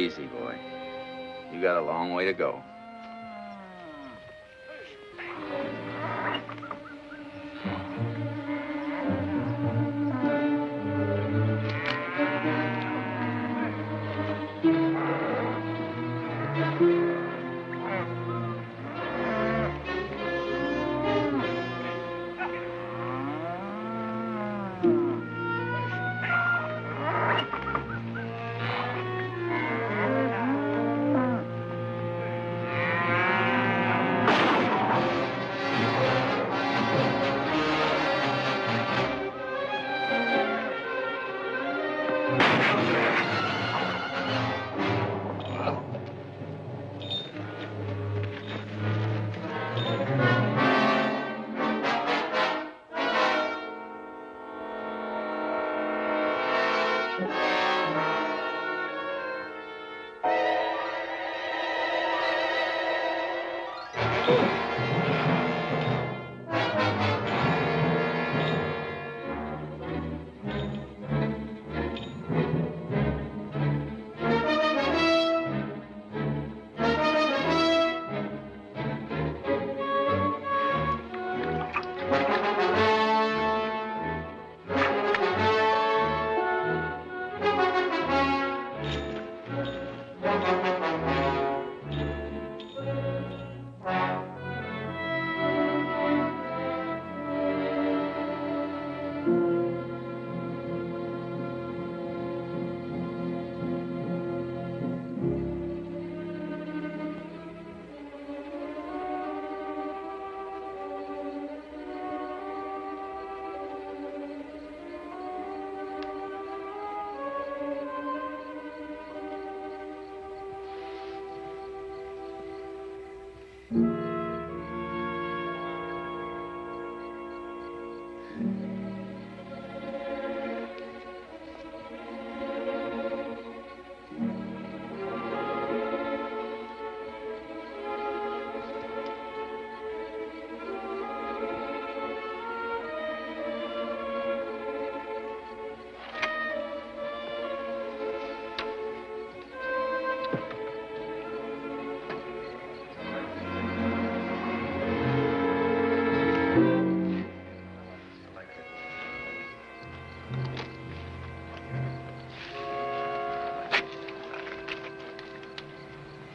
Easy, boy. You got a long way to go.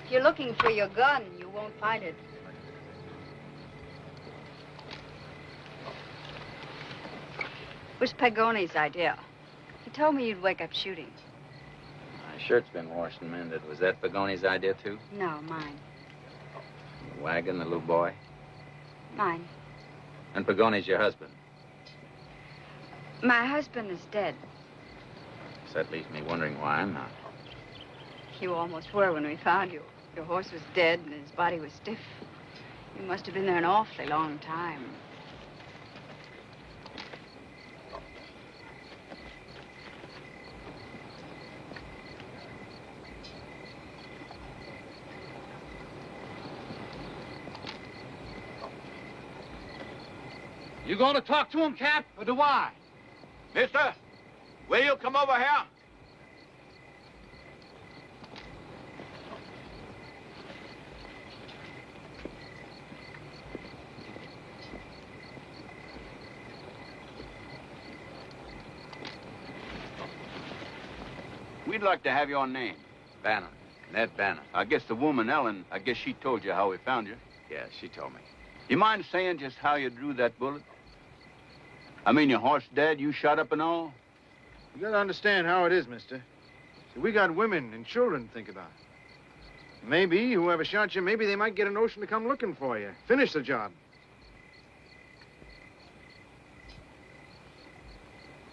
If you're looking for your gun, you won't find it. It was Pagone's idea. He told me you'd wake up shooting. My shirt's been washed and mended. Was that Pagone's idea, too? No, mine. The wagon, the little boy? Mine. And Pagone's your husband? My husband is dead. So that leaves me wondering why I'm not. You almost were when we found you. Your horse was dead and his body was stiff. You must have been there an awfully long time. You going to talk to him, Cap, or do I? Mister, will you come over here? We'd like to have your name. Bannon. Ned Bannon. I guess the woman, Ellen, I guess she told you how we found you. Yeah, she told me. You mind saying just how you drew that bullet? I mean, your horse dead, you shot up and all? You gotta understand how it is, mister. See, we got women and children to think about. Maybe whoever shot you, maybe they might get a notion to come looking for you. Finish the job.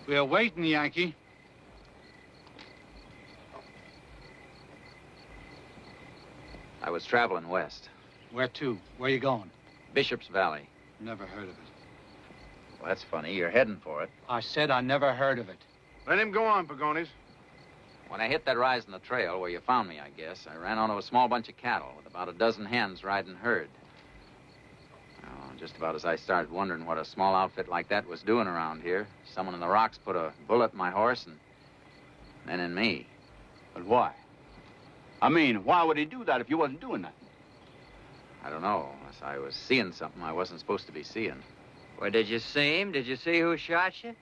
We're waiting, Yankee. I was traveling west. Where to? Where you going? Bishop's Valley. Never heard of it. Well, that's funny. You're heading for it. I said I never heard of it. Let him go on, Pagones. When I hit that rise in the trail where you found me, I guess, I ran onto a small bunch of cattle with about a dozen hens riding herd. Oh, just about as I started wondering what a small outfit like that was doing around here, someone in the rocks put a bullet in my horse and then in me. But why? I mean, why would he do that if you wasn't doing nothing? I don't know, unless I was seeing something I wasn't supposed to be seeing. Well, did you see him? Did you see who shot you?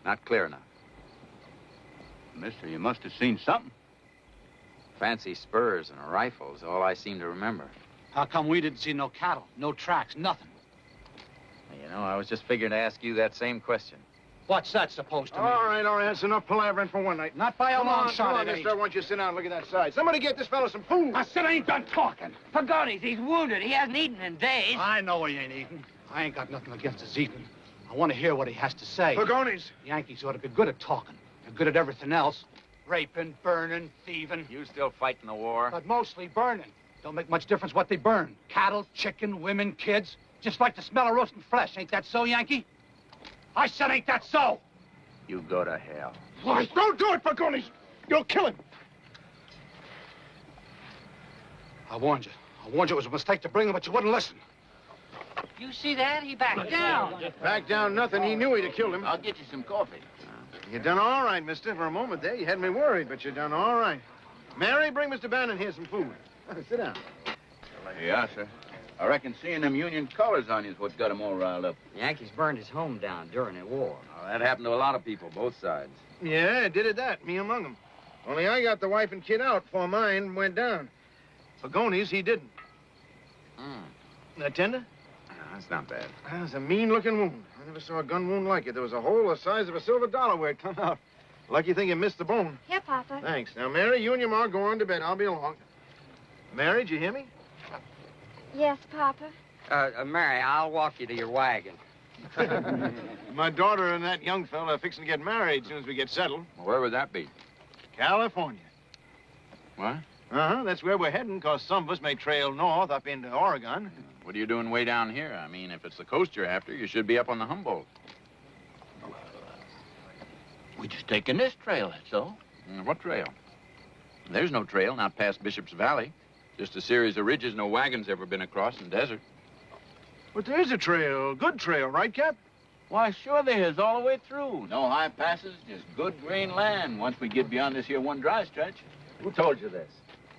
Not clear enough. Mister, you must have seen something. Fancy spurs and a rifle is all I seem to remember. How come we didn't see no cattle, no tracks, nothing? You know, I was just figuring to ask you that same question. What's that supposed to mean? All right, that's enough palavering for one night. Not by a long shot, Come on, it mister. ain't. I want you to sit down and look at that side. Somebody get this fellow some food. I said I ain't done talking. Pagonis, he's wounded. He hasn't eaten in days. I know he ain't eating. I ain't got nothing against his eating. I want to hear what he has to say. Pagonis. Yankees ought to be good at talking. They're good at everything else. Raping, burning, thieving. You still fighting the war? But mostly burning. Don't make much difference what they burn. Cattle, chicken, women, kids. Just like the smell of roasting flesh. Ain't that so, Yankee? I said ain't that so? You go to hell. Why, don't do it, Pagonis. You'll kill him. I warned you. I warned you it was a mistake to bring him, but you wouldn't listen. You see that? He backed down. Back down nothing. He knew he'd have killed him. I'll get you some coffee. You done all right, mister. For a moment there, you had me worried, but you done all right. Mary, bring Mr. Bannon here some food. Sit down. Yeah, sir. I reckon seeing them Union colors on you is what got him all riled up. Yankees burned his home down during the war. Oh, that happened to a lot of people, both sides. Yeah, did it that, me among them. Only I got the wife and kid out before mine went down. Pagonis, he didn't. That tender? That's not bad. That's a mean-looking wound. I never saw a gun wound like it. There was a hole the size of a silver dollar where it come out. Lucky thing you missed the bone. Here, Papa. Thanks. Now, Mary, you and your ma go on to bed. I'll be along. Mary, did you hear me? Yes, Papa. Mary, I'll walk you to your wagon. My daughter and that young fella are fixing to get married as soon as we get settled. Well, where would that be? California. What? That's where we're heading, because some of us may trail north up into Oregon. What are you doing way down here? I mean, if it's the coast you're after, you should be up on the Humboldt. We just taking this trail, that's all. What trail? There's no trail, not past Bishop's Valley. Just a series of ridges no wagon's ever been across in desert. But there's a trail. Good trail, right, Cap? Why, sure there is, all the way through. No high passes, just good green land once we get beyond this here one dry stretch. Who told you this?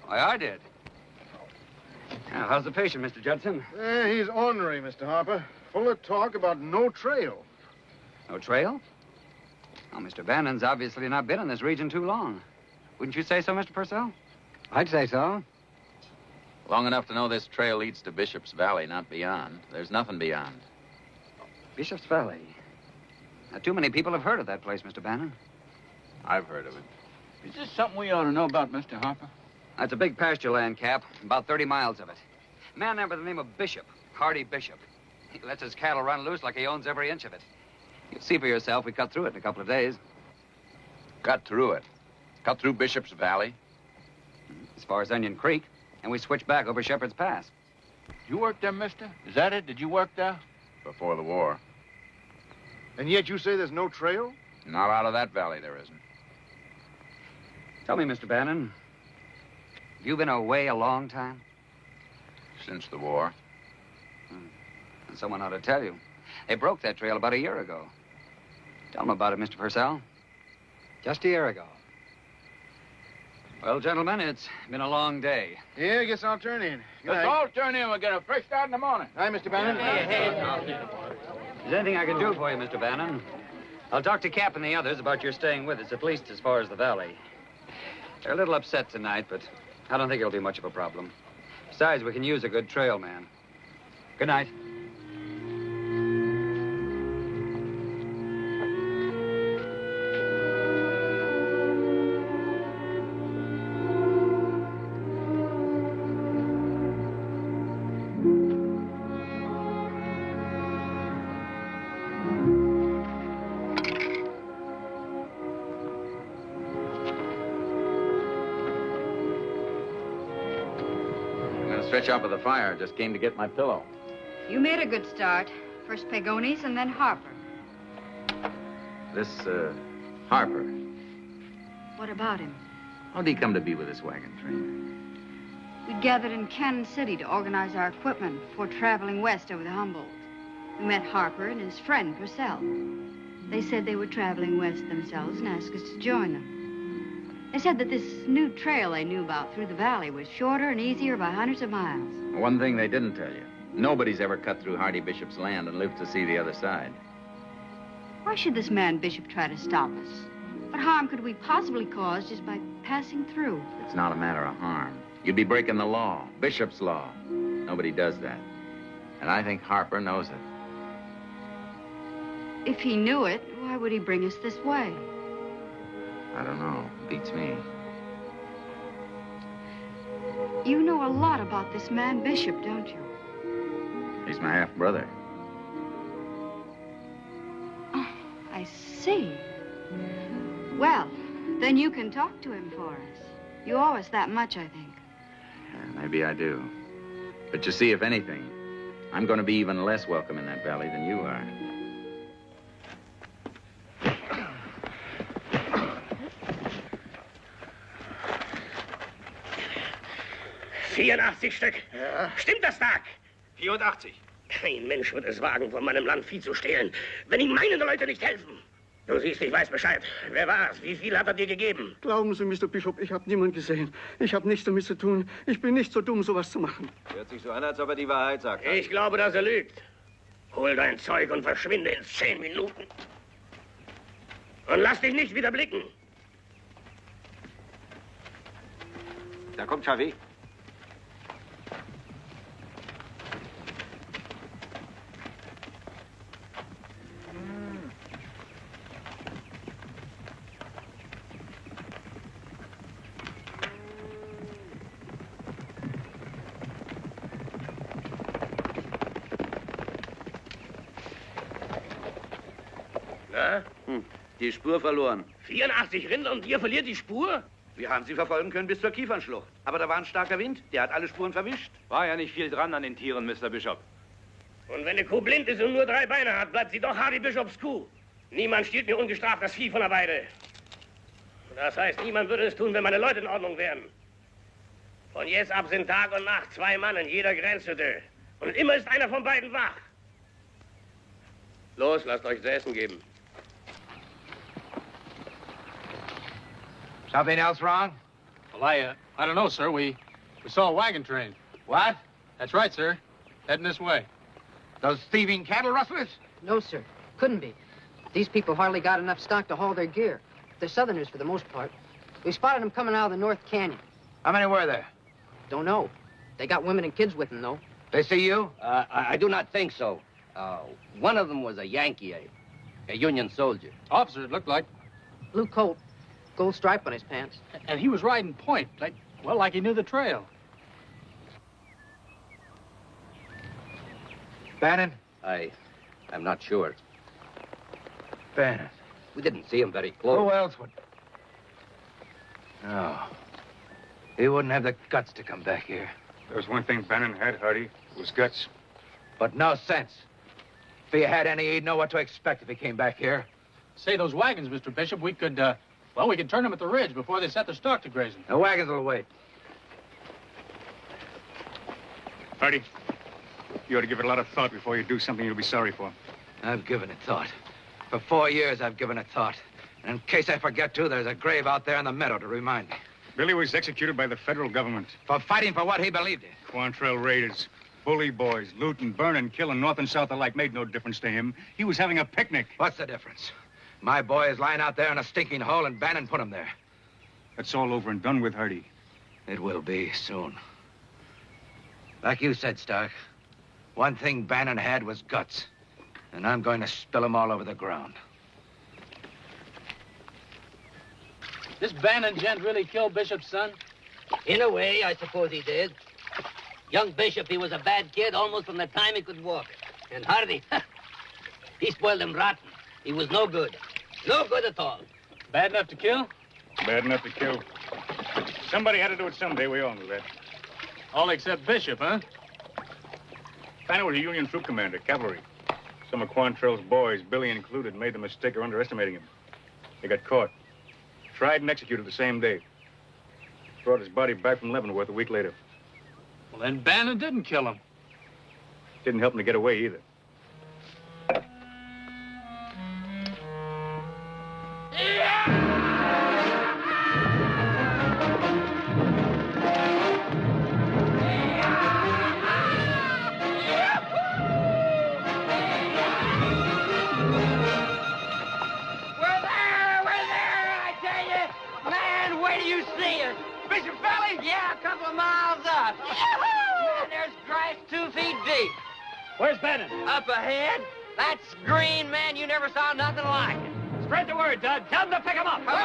Why, I did. Now, how's the patient, Mr. Judson? He's ornery, Mr. Harper. Full of talk about no trail. No trail? Well, Mr. Bannon's obviously not been in this region too long. Wouldn't you say so, Mr. Purcell? I'd say so. Long enough to know this trail leads to Bishop's Valley, not beyond. There's nothing beyond. Bishop's Valley. Not too many people have heard of that place, Mr. Bannon. I've heard of it. Is this something we ought to know about, Mr. Harper? That's a big pasture land, Cap. About 30 miles of it. A man there by the name of Bishop, Hardy Bishop. He lets his cattle run loose like he owns every inch of it. You'll see for yourself we cut through it in a couple of days. Cut through it. Cut through Bishop's Valley. As far as Onion Creek, and we switch back over Shepherd's Pass. You worked there, mister? Is that it? Did you work there? Before the war. And yet you say there's no trail? Not out of that valley, there isn't. Tell me, Mr. Bannon, have you been away a long time? Since the war. And someone ought to tell you. They broke that trail about a year ago. Tell them about it, Mr. Purcell. Just a year ago. Well, gentlemen, it's been a long day. Yeah, I guess I'll turn in. Good Let's night. all turn in. We'll get a fresh start in the morning. Hi, Mr. Bannon. Is there anything I can do for you, Mr. Bannon? I'll talk to Cap and the others about your staying with us, at least as far as the valley. They're a little upset tonight, but I don't think it'll be much of a problem. Besides, we can use a good trail man. Good night. Stretch out by the fire. Just came to get my pillow. You made a good start. First Pagonis and then Harper. This, Harper. What about him? How'd he come to be with this wagon train? We gathered in Kansas City to organize our equipment before traveling west over the Humboldt. We met Harper and his friend, Purcell. They said they were traveling west themselves and asked us to join them. They said that this new trail they knew about through the valley was shorter and easier by hundreds of miles. One thing they didn't tell you. Nobody's ever cut through Hardy Bishop's land and lived to see the other side. Why should this man Bishop try to stop us? What harm could we possibly cause just by passing through? It's not a matter of harm. You'd be breaking the law, Bishop's law. Nobody does that. And I think Harper knows it. If he knew it, why would he bring us this way? I don't know. Beats me. You know a lot about this man Bishop, don't you? He's my half-brother. Oh, I see. Well, then you can talk to him for us. You owe us that much, I think. Yeah, maybe I do. But you see, if anything, I'm going to be even less welcome in that valley than you are. 84 Stück. Ja. Stimmt das, Tag? 84. Kein Mensch wird es wagen, von meinem Land Vieh zu stehlen, wenn ihm meine Leute nicht helfen. Du siehst, ich weiß Bescheid. Wer war's? Wie viel hat er dir gegeben? Glauben Sie, Mr. Bishop, ich habe niemanden gesehen. Ich habe nichts damit zu tun. Ich bin nicht so dumm, sowas zu machen. Hört sich so an, als ob er die Wahrheit sagt. Ich glaube, dass er lügt. Hol dein Zeug und verschwinde in 10 Minuten. Und lass dich nicht wieder blicken. Da kommt Xavier. Na? Die Spur verloren. 84 Rinder und ihr verliert die Spur? Wir haben sie verfolgen können bis zur Kiefernschlucht. Aber da war ein starker Wind. Der hat alle Spuren verwischt. War ja nicht viel dran an den Tieren, Mr. Bishop. Und wenn eine Kuh blind ist und nur 3 Beine hat, bleibt sie doch Hardy Bishops Kuh. Niemand stiehlt mir ungestraft das Vieh von der Weide. Das heißt, niemand würde es tun, wenn meine Leute in Ordnung wären. Von jetzt ab sind Tag und Nacht 2 Mann in jeder Grenzhütte. Und immer ist einer von beiden wach. Los, lasst euch zu essen geben. Something else wrong? Well, I don't know, sir. We saw a wagon train. What? That's right, sir. Heading this way. Those thieving cattle rustlers? No, sir. Couldn't be. These people hardly got enough stock to haul their gear. They're Southerners for the most part. We spotted them coming out of the North Canyon. How many were there? Don't know. They got women and kids with them, though. They see you? I do not think so. One of them was a Yankee, a Union soldier. Officer, it looked like. Blue coat, gold stripe on his pants. And he was riding point, like he knew the trail. Bannon? I'm not sure. Bannon. We didn't see him very close. Who else would? No. He wouldn't have the guts to come back here. There was one thing Bannon had, Hardy. It was guts. But no sense. If he had any, he'd know what to expect if he came back here. Say, those wagons, Mr. Bishop, we could turn them at the ridge before they set their stock to grazing. The wagons will wait. Hardy, you ought to give it a lot of thought before you do something you'll be sorry for. I've given it thought. For 4 years, I've given it thought. And in case I forget to, there's a grave out there in the meadow to remind me. Billy was executed by the federal government. For fighting for what he believed in. Quantrell raiders, bully boys, looting, burning, killing, north and south alike made no difference to him. He was having a picnic. What's the difference? My boy is lying out there in a stinking hole, and Bannon put him there. That's all over and done with, Hardy. It will be soon. Like you said, Stark, one thing Bannon had was guts. And I'm going to spill them all over the ground. This Bannon gent really killed Bishop's son? In a way, I suppose he did. Young Bishop, he was a bad kid almost from the time he could walk. And Hardy, he spoiled him rotten. He was no good. No good at all. Bad enough to kill? Bad enough to kill. Somebody had to do it someday. We all knew that. All except Bishop, huh? Bannon was a Union troop commander, cavalry. Some of Quantrell's boys, Billy included, made the mistake of underestimating him. They got caught. Tried and executed the same day. Brought his body back from Leavenworth a week later. Well, then Bannon didn't kill him. Didn't help him to get away either. Where's Bannon? Up ahead? That's green, man. You never saw nothing like it. Spread the word, Doug. Tell them to pick him up. Well,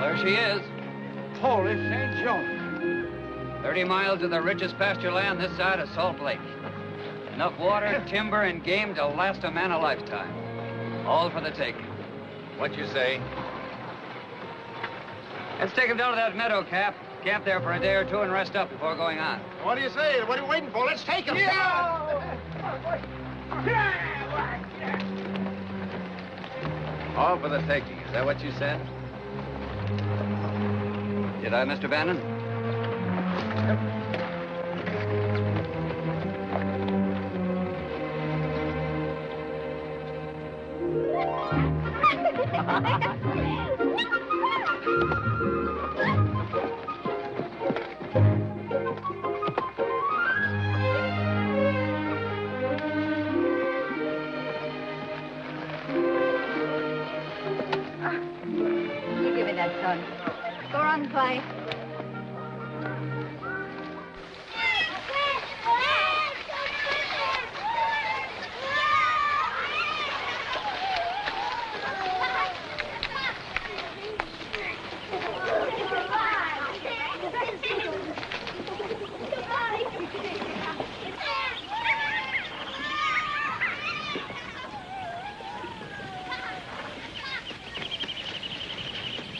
there she is. Holy St. John. 30 miles of the richest pasture land this side of Salt Lake. Enough water, timber, and game to last a man a lifetime. All for the taking. What you say? Let's take him down to that meadow, Cap. Camp there for a day or two and rest up before going on. What do you say? What are you waiting for? Let's take him. All for the taking. Is that what you said? Did I, Mr. Bannon? You give me that, son. Go on and play.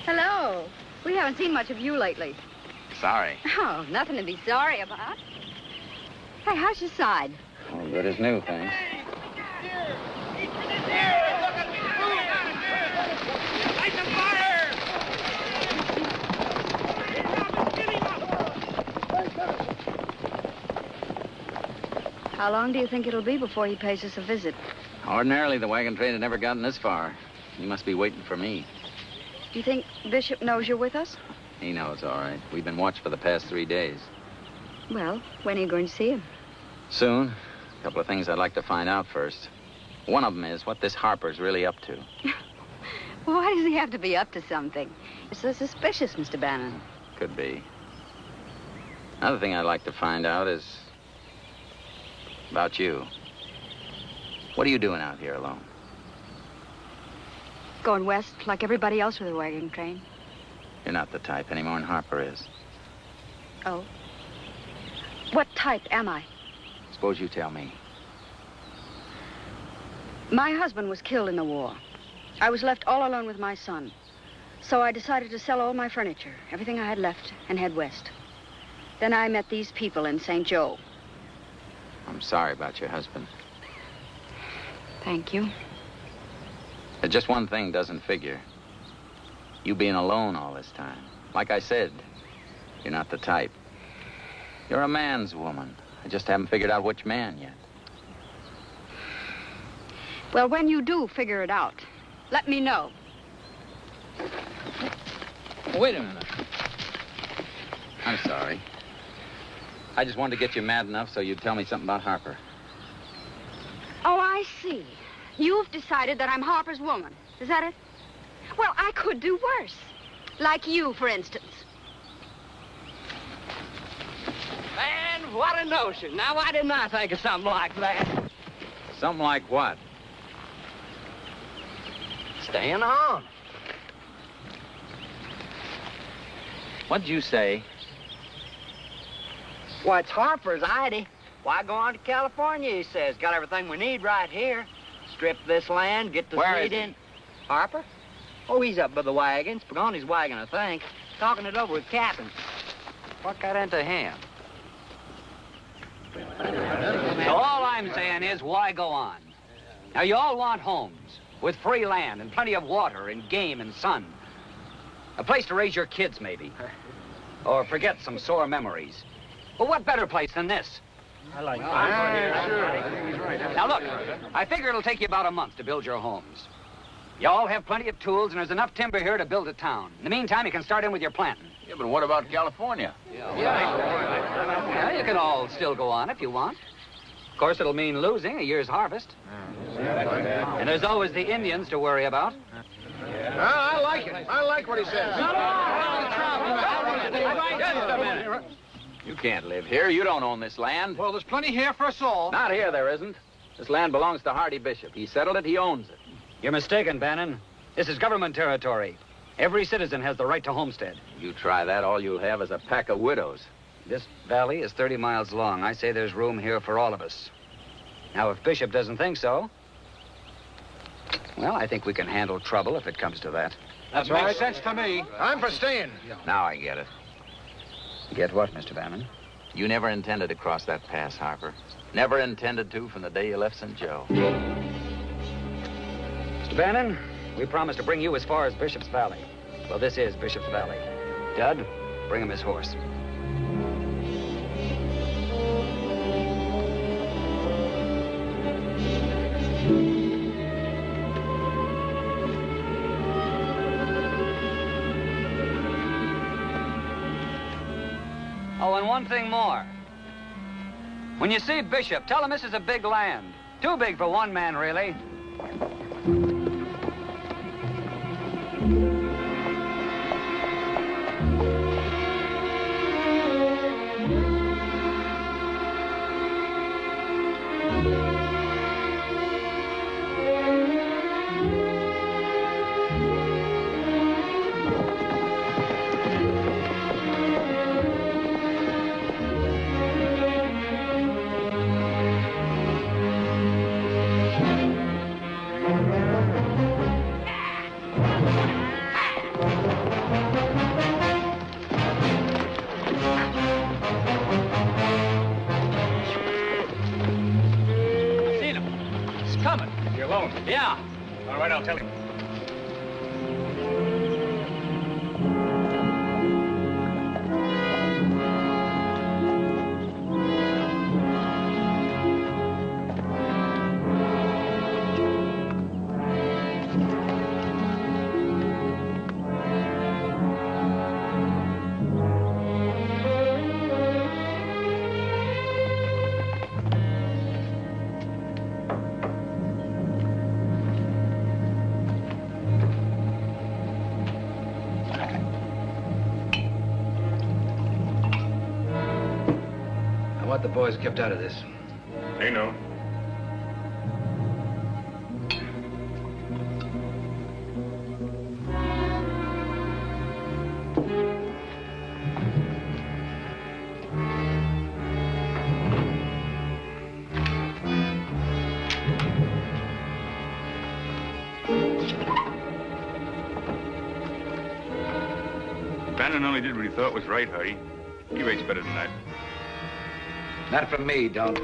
Hello. We haven't seen much of you lately. Sorry. Oh, nothing to be sorry about. Hey, how's your side? Oh, good as new, thanks. Light the fire! How long do you think it'll be before he pays us a visit? Ordinarily, the wagon train had never gotten this far. He must be waiting for me. Do you think Bishop knows you're with us? He knows, all right. We've been watched for the past 3 days. Well, when are you going to see him? Soon. A couple of things I'd like to find out first. One of them is what this Harper's really up to. Well, why does he have to be up to something? You're so suspicious, Mr. Bannon. Could be. Another thing I'd like to find out is about you. What are you doing out here alone? Going west like everybody else with a wagon train. You're not the type any more than Harper is. Oh. What type am I? Suppose you tell me. My husband was killed in the war. I was left all alone with my son. So I decided to sell all my furniture, everything I had left, and head west. Then I met these people in St. Joe. I'm sorry about your husband. Thank you. But just one thing doesn't figure. You being alone all this time. Like I said, you're not the type. You're a man's woman. I just haven't figured out which man yet. Well, when you do figure it out, let me know. Wait a minute. I'm sorry. I just wanted to get you mad enough so you'd tell me something about Harper. Oh, I see. You've decided that I'm Harper's woman. Is that it? Well, I could do worse. Like you, for instance. Man, what a notion. Now, why didn't I think of something like that? Something like what? Staying on. What'd you say? Well, it's Harper's idea. Why go on to California, he says. Got everything we need right here. Strip this land, get the Where seed is he? in. Harper? Oh, he's up by the wagons. Pagani's wagon, I think. Talking it over with Captain. What got into him? So all I'm saying is, why go on? Now, you all want homes with free land and plenty of water and game and sun. A place to raise your kids, maybe. Or forget some sore memories. Well, what better place than this? I like Sure. Now, look, I figure it'll take you about a month to build your homes. You all have plenty of tools, and there's enough timber here to build a town. In the meantime, you can start in with your planting. Yeah, but what about California? Yeah, you can all still go on if you want. Of course, it'll mean losing a year's harvest. And there's always the Indians to worry about. I like it. I like what he says. Just a minute. You can't live here. You don't own this land. Well, there's plenty here for us all. Not here, there isn't. This land belongs to Hardy Bishop. He settled it. He owns it. You're mistaken, Bannon. This is government territory. Every citizen has the right to homestead. You try that, all you'll have is a pack of widows. This valley is 30 miles long. I say there's room here for all of us. Now, if Bishop doesn't think so, well, I think we can handle trouble if it comes to that. That makes sense to me. I'm for staying. Now I get it. Get what, Mr. Bannon? You never intended to cross that pass, Harper. Never intended to from the day you left St. Joe. Mr. Bannon, we promised to bring you as far as Bishop's Valley. Well, this is Bishop's Valley. Dud, bring him his horse. Oh, and one thing more. When you see Bishop, tell him this is a big land. Too big for one man, really. Yeah. All right, I'll tell him. I want the boys kept out of this. They know. Bannon only did what he thought was right, Hardy. He rates better than that. Not from me, don't.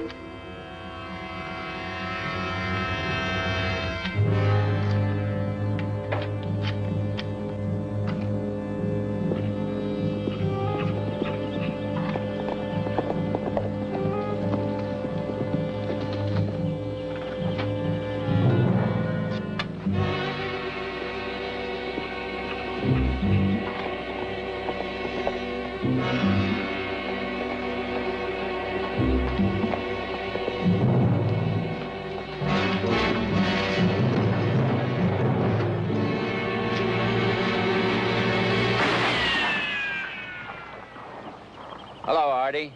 Hello, Artie.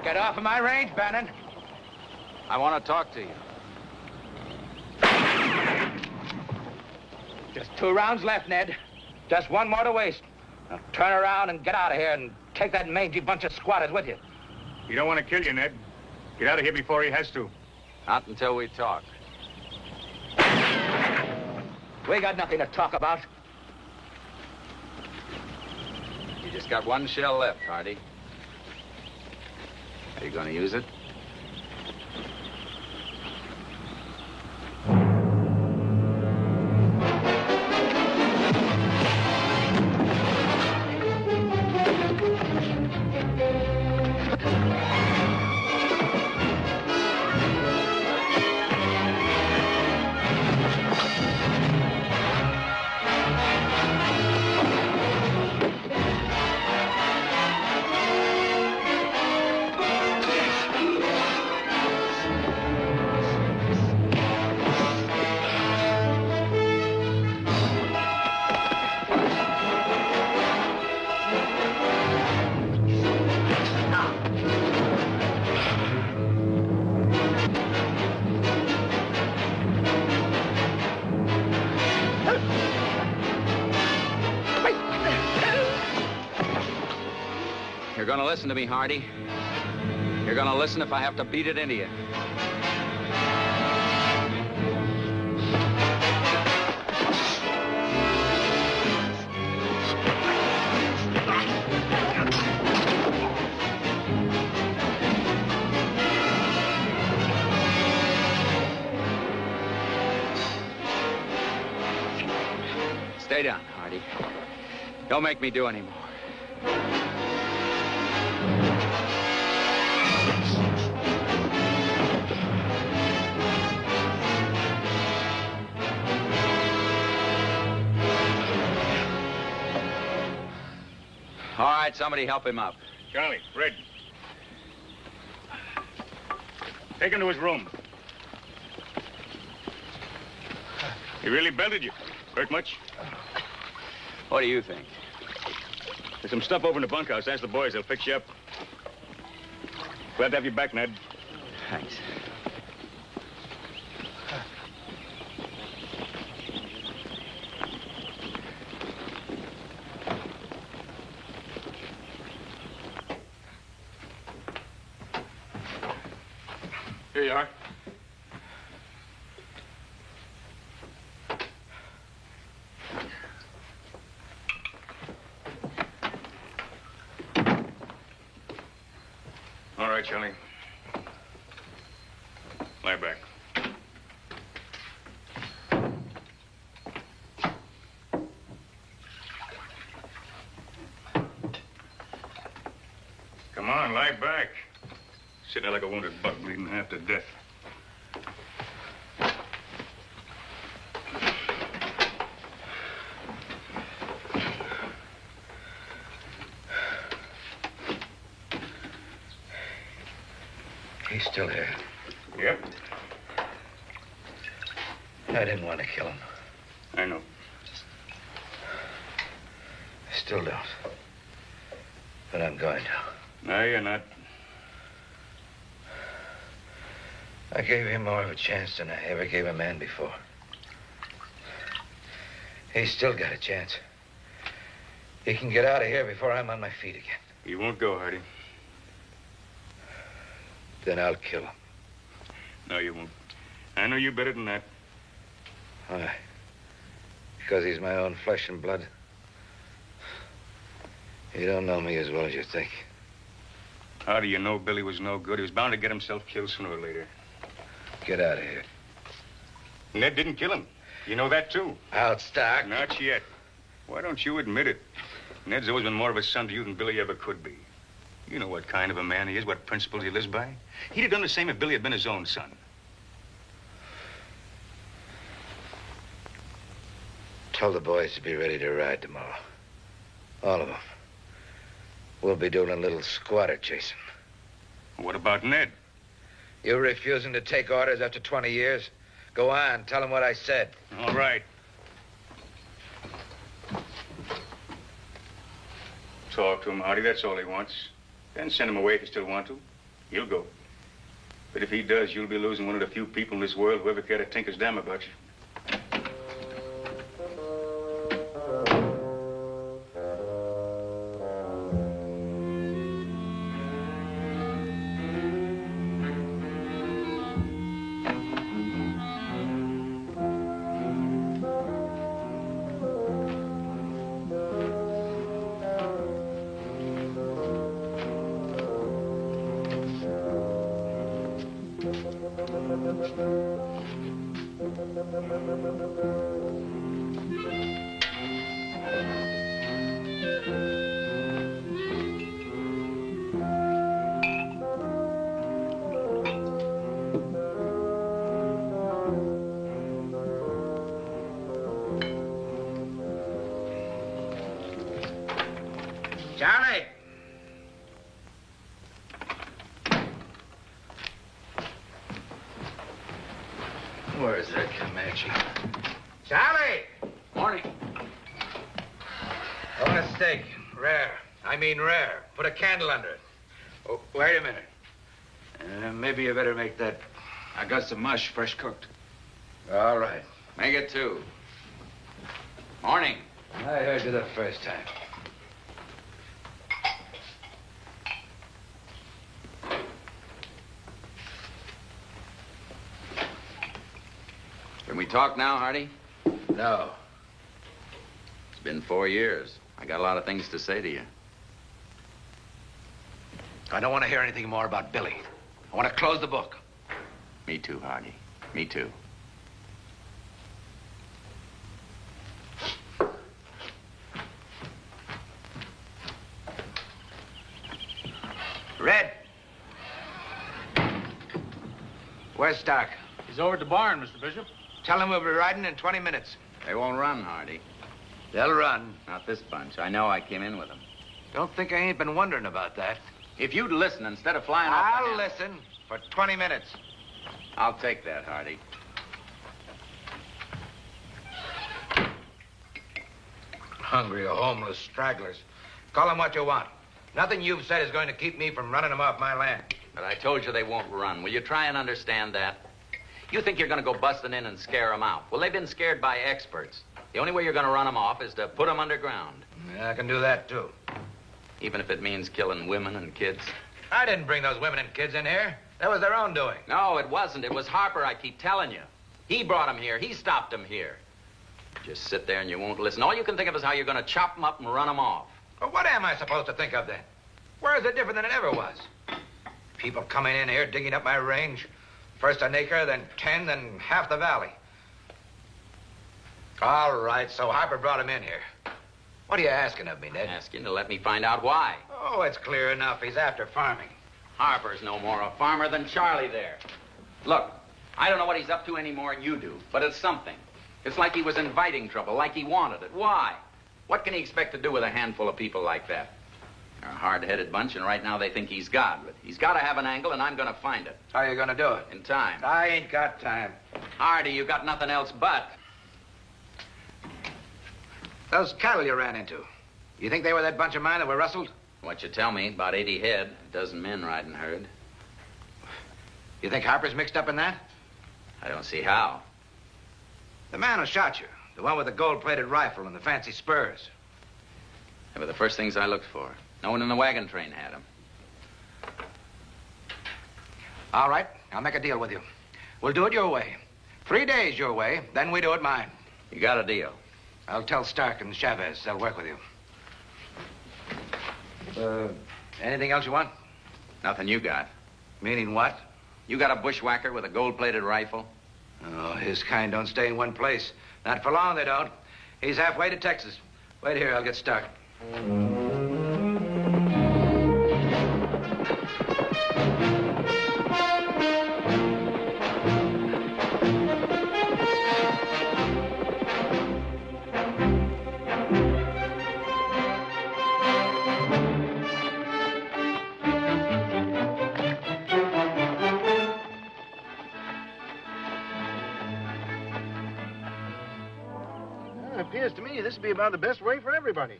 Get off of my range, Bannon. I want to talk to you. Just 2 rounds left, Ned. Just one more to waste. Now turn around and get out of here and take that mangy bunch of squatters with you. He don't want to kill you, Ned. Get out of here before he has to. Not until we talk. We got nothing to talk about. You just got one shell left, Hardy. Are you going to use it? gonna listen to me, Hardy. You're gonna listen if I have to beat it into you. Stay down, Hardy. Don't make me do any more. All right, somebody help him up. Charlie, Red. Take him to his room. He really belted you. Hurt much? What do you think? There's some stuff over in the bunkhouse. Ask the boys. They'll fix you up. Glad to have you back, Ned. Thanks. Here you are. All right, Charlie. Lie back. Come on, lie back. Sitting there like a wounded buck, bleeding half to death. He's still here. Yep. I didn't want to kill him. I know. I still don't. But I'm going to. No, you're not. I gave him more of a chance than I ever gave a man before. He's still got a chance. He can get out of here before I'm on my feet again. You won't go, Hardy. Then I'll kill him. No, you won't. I know you better than that. Why? Because he's my own flesh and blood? You don't know me as well as you think. How do you know Billy was no good? He was bound to get himself killed sooner or later. Get out of here. Ned didn't kill him. You know that, too. Out, Stark. Not yet. Why don't you admit it? Ned's always been more of a son to you than Billy ever could be. You know what kind of a man he is, what principles he lives by. He'd have done the same if Billy had been his own son. Tell the boys to be ready to ride tomorrow. All of them. We'll be doing a little squatter chasing. What about Ned? You refusing to take orders after 20 years? Go on, tell him what I said. All right. Talk to him, Hardy. That's all he wants. Then send him away if you still want to. He'll go. But if he does, you'll be losing one of the few people in this world who ever cared a tinker's damn about you. Charlie! Where's that Comanche? Charlie! Morning. I want a steak. Rare. I mean rare. Put a candle under it. Oh, wait a minute. Maybe you better make that. I got some mush, fresh cooked. All right. Make it 2. Morning. I heard you the first time. we talk now, Hardy? No. It's been 4 years. I got a lot of things to say to you. I don't want to hear anything more about Billy. I want to close the book. Me too, Hardy. Me too. Red. Where's Stark? He's over at the barn, Mr. Bishop. Tell him we'll be riding in 20 minutes. They won't run, Hardy. They'll run. Not this bunch. I know I came in with them. Don't think I ain't been wondering about that. If you'd listen instead of flying off I'll listen for 20 minutes. I'll take that, Hardy. Hungry or homeless stragglers. Call them what you want. Nothing you've said is going to keep me from running them off my land. But I told you they won't run. Will you try and understand that? You think you're going to go busting in and scare them out. Well, they've been scared by experts. The only way you're going to run them off is to put them underground. Yeah, I can do that, too. Even if it means killing women and kids. I didn't bring those women and kids in here. That was their own doing. No, it wasn't. It was Harper, I keep telling you. He brought them here. He stopped them here. Just sit there and you won't listen. All you can think of is how you're going to chop them up and run them off. Well, what am I supposed to think of, then? Where is it different than it ever was? People coming in here, digging up my range. First an acre, then 10, then half the valley. All right, so Harper brought him in here. What are you asking of me, Ned? Asking to let me find out why. Oh, it's clear enough. He's after farming. Harper's no more a farmer than Charlie there. Look, I don't know what he's up to any more than you do, but it's something. It's like he was inviting trouble, like he wanted it. Why? What can he expect to do with a handful of people like that? They're a hard-headed bunch, and right now they think he's God. But he's got to have an angle, and I'm going to find it. How are you going to do it? In time. I ain't got time. Hardy, you got nothing else but. Those cattle you ran into, you think they were that bunch of mine that were rustled? What you tell me, about 80 head, a dozen men riding herd. You think Harper's mixed up in that? I don't see how. The man who shot you, the one with the gold-plated rifle and the fancy spurs. They were the first things I looked for. No one in the wagon train had them. All right, I'll make a deal with you. We'll do it your way. 3 days your way, then we do it mine. You got a deal. I'll tell Stark and Chavez. They'll work with you. Anything else you want? Nothing you got. Meaning what? You got a bushwhacker with a gold-plated rifle? Oh, his kind don't stay in one place. Not for long, they don't. He's halfway to Texas. Wait here, I'll get Stark. It appears to me this would be about the best way for everybody.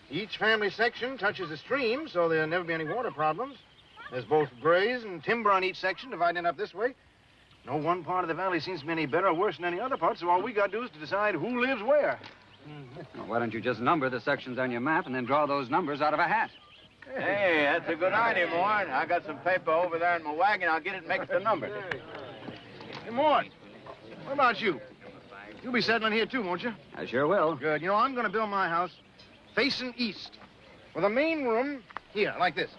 Each family section touches a stream, so there'll never be any water problems. There's both graze and timber on each section, dividing up this way. No one part of the valley seems to be any better or worse than any other part, so all we got to do is to decide who lives where. Well, why don't you just number the sections on your map and then draw those numbers out of a hat? Hey, that's a good idea, Mort. I got some paper over there in my wagon. I'll get it mixed and numbered. Hey, Mort, what about you? You'll be settling here, too, won't you? I sure will. Good. You know, I'm going to build my house facing east, with a main room here, like this,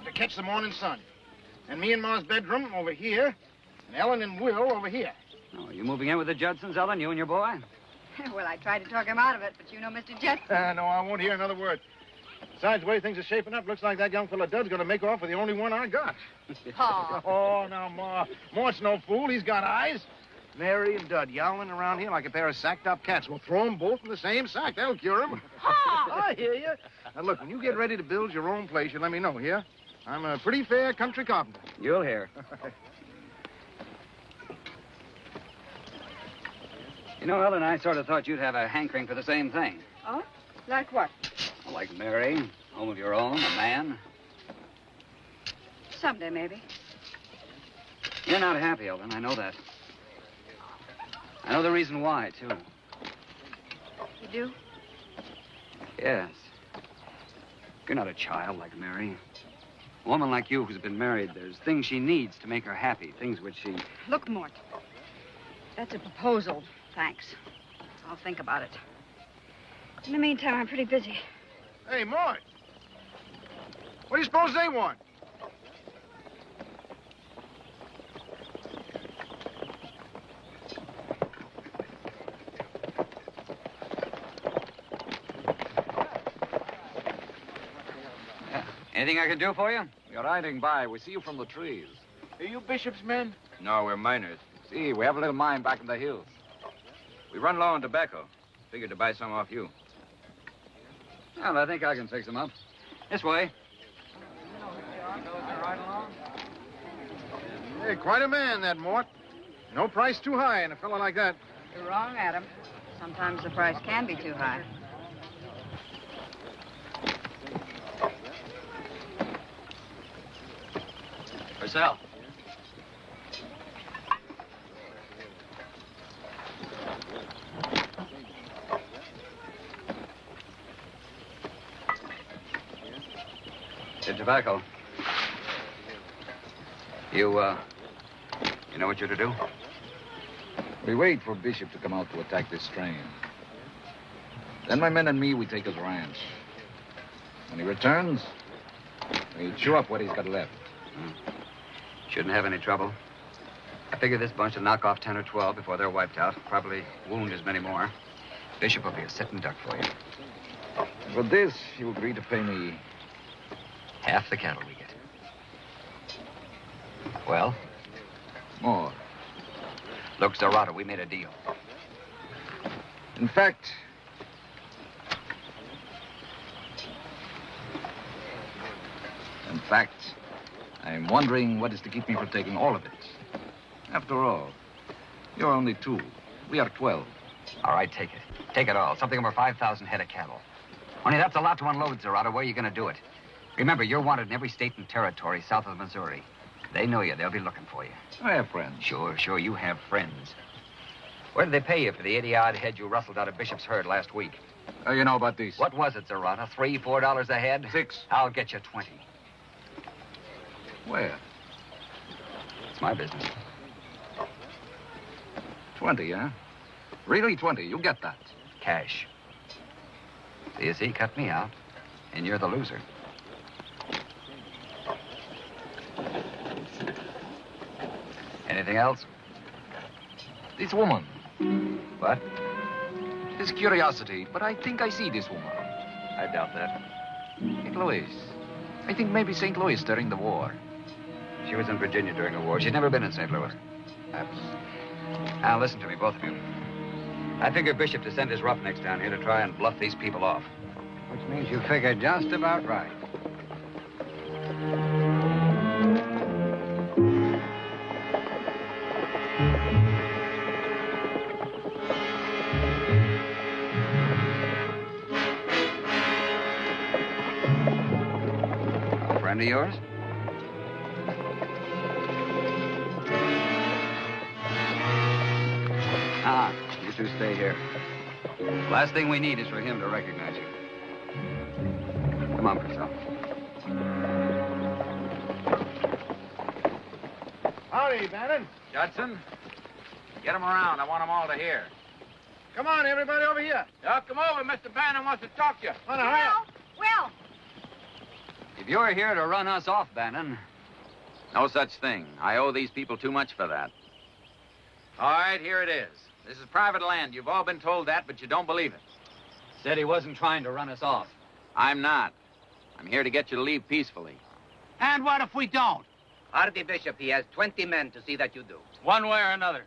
to catch the morning sun. And me and Ma's bedroom over here, and Ellen and Will over here. Oh, are you moving in with the Judsons, Ellen, you and your boy? Well, I tried to talk him out of it, but you know Mr. Jetson. No, I won't hear another word. Besides, the way things are shaping up, looks like that young fella Dud's going to make off with the only one I got. Pa. Oh, now, Ma. Mort's no fool. He's got eyes. Mary and Dud yowling around here like a pair of sacked-up cats. We'll throw them both in the same sack. That'll cure them. I hear you. Now, look, when you get ready to build your own place, you let me know, here. I'm a pretty fair country carpenter. You'll hear. You know, Ellen, I sort of thought you'd have a hankering for the same thing. Oh? Like what? Like Mary, home of your own, a man. Someday, maybe. You're not happy, Ellen. I know that. I know the reason why, too. You do? Yes. You're not a child like Mary. A woman like you who's been married, there's things she needs to make her happy, things which she... Look, Mort. That's a proposal. Thanks. I'll think about it. In the meantime, I'm pretty busy. Hey, Mort. What do you suppose they want? Anything I can do for you? You're riding by. We see you from the trees. Are you Bishop's men? No, we're miners. See, we have a little mine back in the hills. We run low on tobacco. Figured to buy some off you. Well, I think I can fix them up. This way. Hey, quite a man, that Mort. No price too high in a fellow like that. You're wrong, Adam. Sometimes the price can be too high. Purcell. The tobacco. You know what you're to do? We wait for Bishop to come out to attack this train. Then my men and me, we take his ranch. When he returns, we chew up what he's got left. Shouldn't have any trouble. I figure this bunch will knock off 10 or 12 before they're wiped out. Probably wound as many more. Bishop will be a sitting duck for you. For this, you agree to pay me half the cattle we get. Well? More. Look, Zerrata, we made a deal. In fact, I'm wondering what is to keep me from taking all of it. After all, you're only 2. We are 12. All right, take it. Take it all. Something over 5,000 head of cattle. Only that's a lot to unload, Zerrata. Where are you going to do it? Remember, you're wanted in every state and territory south of the Missouri. They know you. They'll be looking for you. I have friends. Sure, you have friends. Where did they pay you for the 80-odd head you rustled out of Bishop's herd last week? You know about these. What was it, Zerrata? $3, $4 a head? 6. I'll get you 20. Where? It's my business. 20, huh? Really 20. You get that. Cash. See, cut me out, and you're the loser. Anything else? This woman. What? It's curiosity, but I think I see this woman. I doubt that. St. Louis. I think maybe St. Louis during the war. She was in Virginia during the war. She's never been in St. Louis. Perhaps. Now, listen to me, both of you. I figure Bishop to send his roughnecks down here to try and bluff these people off. Which means you figure just about right. A friend of yours? You two stay here. Last thing we need is for him to recognize you. Come on, Purcell. Howdy, Bannon. Judson, get them around. I want them all to hear. Come on, everybody over here. Come over. Mr. Bannon wants to talk to you. Will. If you're here to run us off, Bannon. No such thing. I owe these people too much for that. All right, here it is. This is private land. You've all been told that, but you don't believe it. Said he wasn't trying to run us off. I'm not. I'm here to get you to leave peacefully. And what if we don't? Hardy Bishop, he has 20 men to see that you do. One way or another.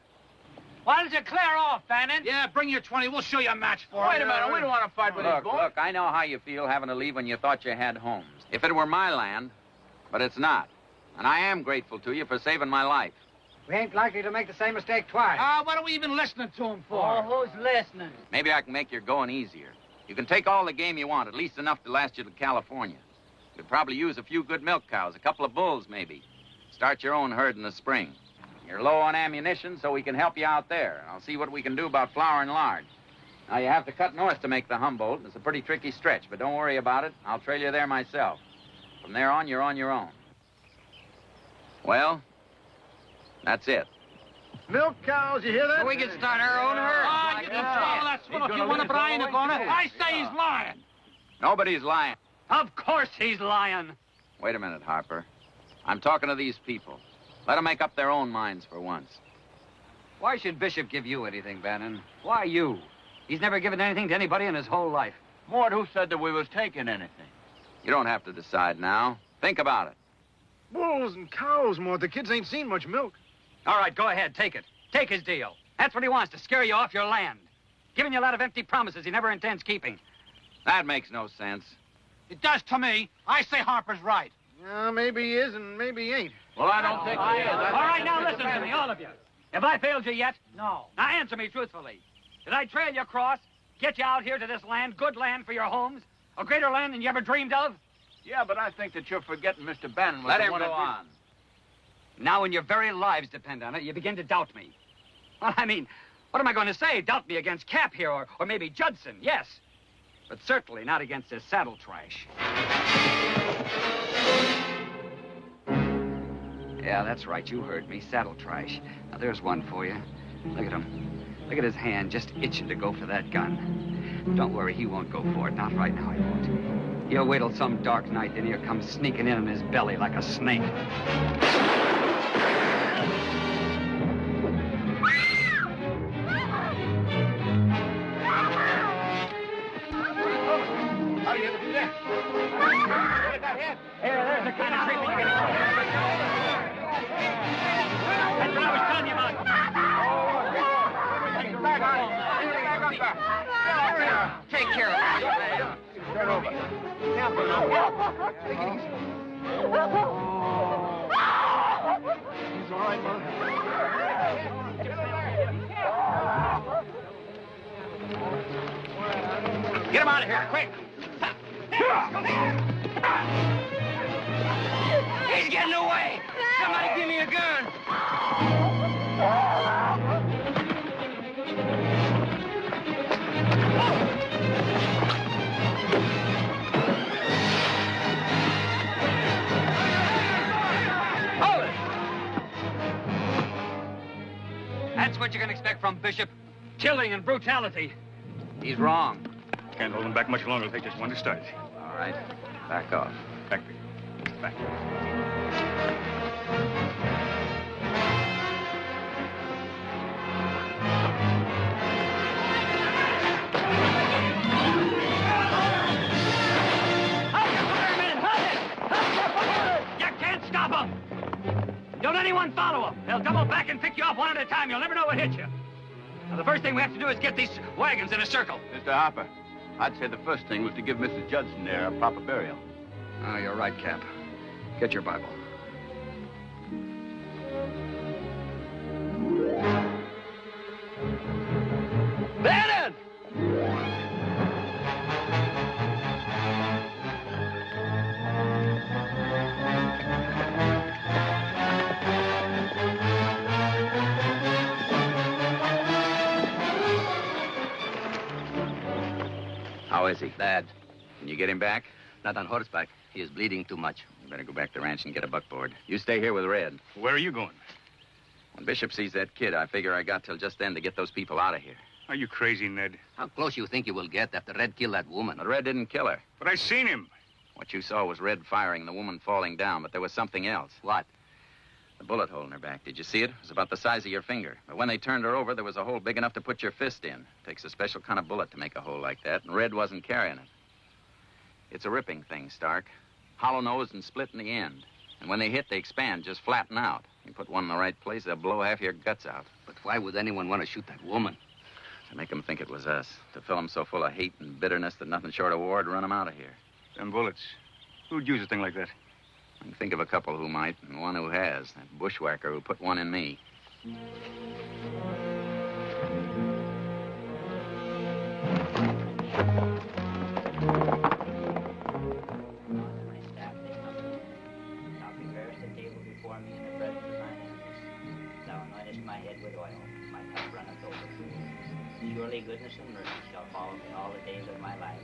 Why don't you clear off, Bannon? Yeah, bring your 20. We'll show you a match for it. Wait a minute. We don't want to fight with these boys. Look, I know how you feel having to leave when you thought you had homes. If it were my land, but it's not. And I am grateful to you for saving my life. We ain't likely to make the same mistake twice. What are we even listening to him for? Oh, who's listening? Maybe I can make your going easier. You can take all the game you want, at least enough to last you to California. You'd probably use a few good milk cows, a couple of bulls, maybe. Start your own herd in the spring. You're low on ammunition, so we can help you out there. I'll see what we can do about flour and lard. Now, you have to cut north to make the Humboldt. It's a pretty tricky stretch, but don't worry about it. I'll trail you there myself. From there on, you're on your own. Well, that's it. Milk cows, you hear that? We can start our own herd. Ah, you can swallow that swallow if you want to, but I ain't gonna. I say he's lying. Nobody's lying. Of course he's lying. Wait a minute, Harper. I'm talking to these people. Let them make up their own minds for once. Why should Bishop give you anything, Bannon? Why you? He's never given anything to anybody in his whole life. Mort, who said that we was taking anything? You don't have to decide now. Think about it. Bulls and cows, Mort. The kids ain't seen much milk. All right, go ahead. Take it. Take his deal. That's what he wants, to scare you off your land. Giving you a lot of empty promises he never intends keeping. That makes no sense. It does to me. I say Harper's right. Yeah, maybe he is and maybe he ain't. Well, I don't think he is. All right, now listen to me, all of you. Have I failed you yet? No. Now answer me truthfully. Did I trail you across, get you out here to this land, good land for your homes? A greater land than you ever dreamed of? Yeah, but I think that you're forgetting Mr. Bannon was Let the him one go that on. Now when your very lives depend on it, you begin to doubt me. Well, I mean, what am I going to say? Doubt me against Cap here, or maybe Judson, yes. But certainly not against this saddle trash. Yeah, that's right. You heard me. Saddle trash. Now, there's one for you. Look at him. Look at his hand, just itching to go for that gun. Don't worry, he won't go for it. Not right now, he won't. He'll wait till some dark night, then he'll come sneaking in on his belly like a snake. How do you ever do that? Here, there's the kind of creeping you get. That's what I was telling you about. Take care of it. Turn over. Take it easy. He's all right, Mom. Get him out of here, quick. He's getting away. Somebody give me a gun. Hold it. That's what you can expect from Bishop. Killing and brutality. He's wrong. Can't hold him back much longer. It'll take just one to start. All right. Back off. Back. Back. You can't stop them. Don't anyone follow them. They'll double back and pick you off one at a time. You'll never know what hit you. Now, the first thing we have to do is get these wagons in a circle. Mr. Harper, I'd say the first thing was to give Mrs. Judson there a proper burial. Oh, you're right, Cap. Get your Bible. Bannon! How is he? Bad. Can you get him back? Not on horseback. He is bleeding too much. You better go back to the ranch and get a buckboard. You stay here with Red. Where are you going? When Bishop sees that kid, I figure I got till just then to get those people out of here. Are you crazy, Ned? How close you think you will get after Red killed that woman? But Red didn't kill her. But I seen him. What you saw was Red firing and the woman falling down, but there was something else. What? The bullet hole in her back. Did you see it? It was about the size of your finger. But when they turned her over, there was a hole big enough to put your fist in. Takes a special kind of bullet to make a hole like that, and Red wasn't carrying it. It's a ripping thing, Stark. Hollow-nosed and split in the end. And when they hit, they expand, just flatten out. You put one in the right place, they'll blow half your guts out. But why would anyone want to shoot that woman? To make them think it was us. To fill them so full of hate and bitterness that nothing short of war would run them out of here. Them bullets. Who'd use a thing like that? I can think of a couple who might, and one who has. That bushwhacker who put one in me. Surely goodness and mercy shall follow me all the days of my life,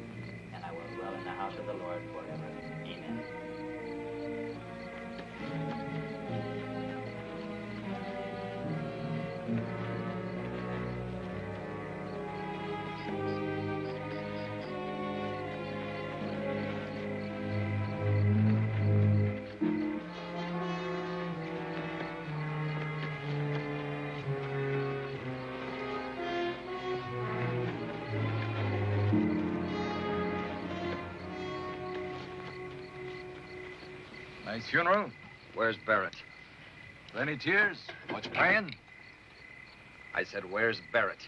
and I will dwell in the house of the Lord forever. Amen. Nice funeral. Where's Barrett? Plenty tears. Much praying. I said, where's Barrett?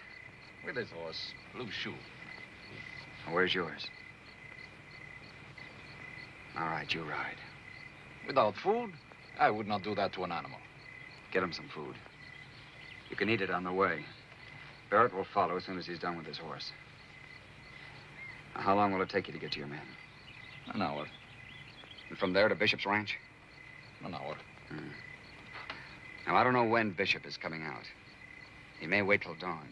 With his horse. Blue shoe. Where's yours? All right, you ride. Without food, I would not do that to an animal. Get him some food. You can eat it on the way. Barrett will follow as soon as he's done with his horse. Now, how long will it take you to get to your men? An hour. And from there to Bishop's ranch? An hour. Now, I don't know when Bishop is coming out. He may wait till dawn.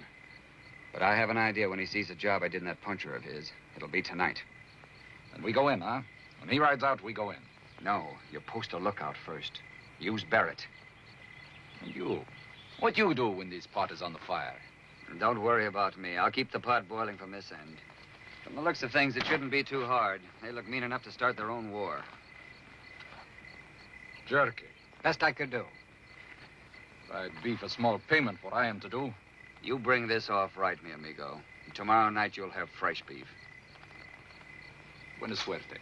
But I have an idea when he sees the job I did in that puncher of his. It'll be tonight. And we go in, huh? When he rides out, we go in. No, you post a lookout first. Use Barrett. And you? What you do when this pot is on the fire? And don't worry about me. I'll keep the pot boiling from this end. From the looks of things, it shouldn't be too hard. They look mean enough to start their own war. Jerky. Best I could do. I'd beef a small payment for what I am to do. You bring this off right, mi amigo. And tomorrow night you'll have fresh beef. Buena suerte.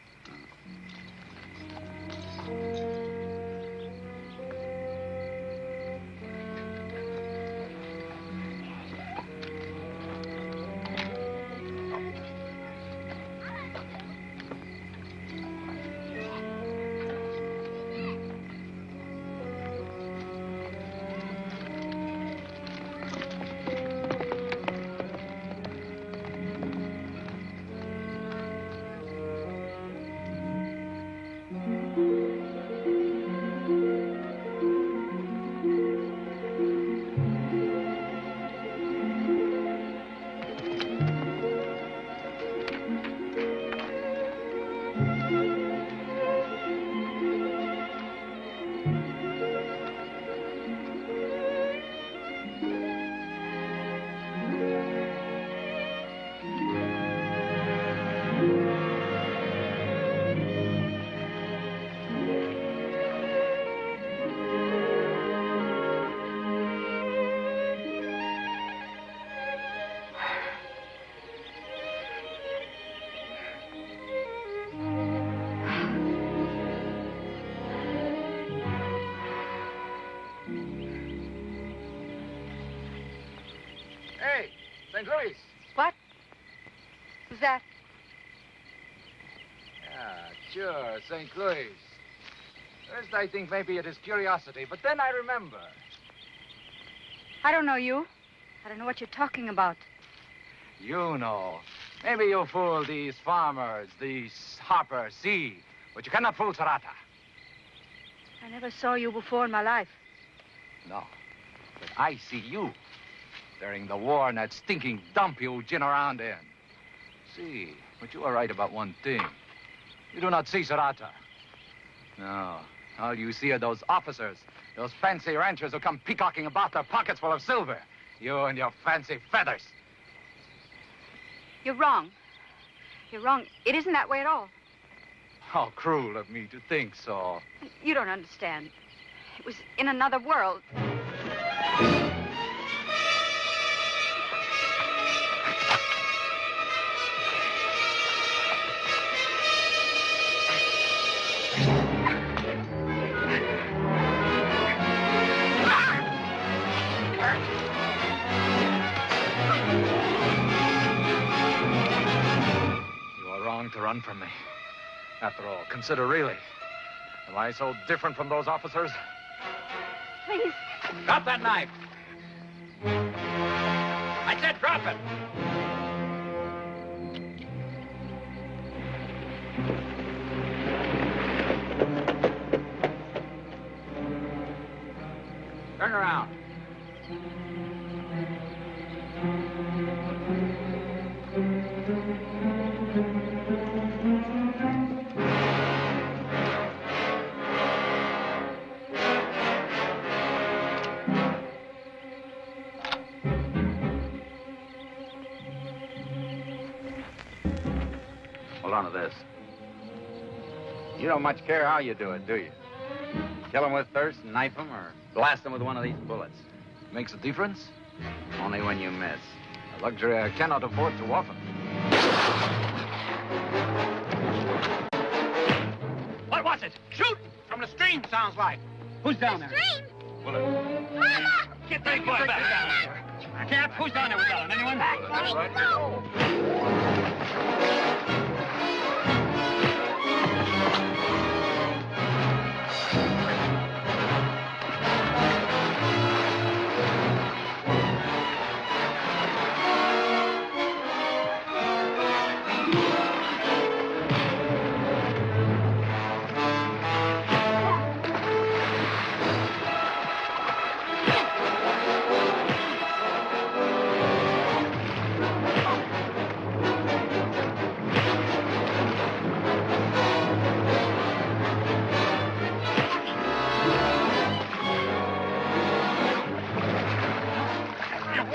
St. Louis. What? Who's that? Yeah, sure, St. Louis. First, I think maybe it is curiosity, but then I remember. I don't know you. I don't know what you're talking about. You know. Maybe you fool these farmers, these hoppers, see, but you cannot fool Sarata. I never saw you before in my life. No, but I see you during the war in that stinking dump you gin around in. See, but you are right about one thing. You do not see Sarata. No, all you see are those officers, those fancy ranchers who come peacocking about their pockets full of silver. You and your fancy feathers. You're wrong. You're wrong. It isn't that way at all. How cruel of me to think so. You don't understand. It was in another world. To run from me. After all, consider really. Am I so different from those officers? Please. Drop that knife. I said drop it. Turn around. Hold on to this. You don't much care how you do it, do you? Kill them with thirst and knife them, or blast them with one of these bullets? Makes a difference? Only when you miss. A luxury I cannot afford too often. What was it? Shoot! From the stream, sounds like. Who's down there? Stream? Mama! Get that boy back down here. Cap, who's down there with Ellen? Anyone?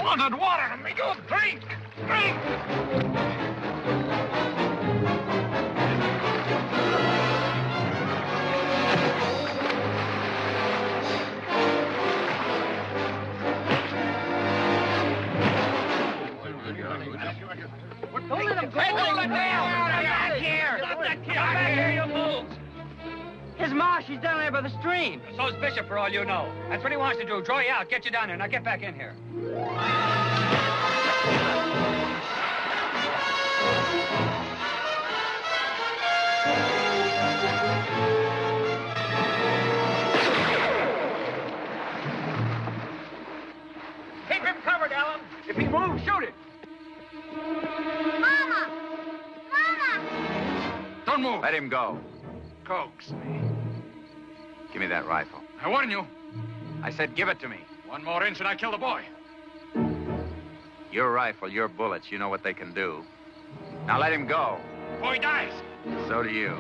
Wanted water and we go drink! Drink! Don't let him go! Hey, don't let him back here! Stop that kid! Come back here, you fools! His ma, she's down there by the stream. So's Bishop, for all you know. That's what he wants to do, draw you out, get you down there. Now get back in here. Keep him covered, Alan. If he moves, shoot it. Mama! Mama! Don't move. Let him go. Coax me. Give me that rifle. I warn you. I said give it to me. One more inch and I kill the boy. Your rifle, your bullets, you know what they can do. Now let him go. Boy dies. So do you.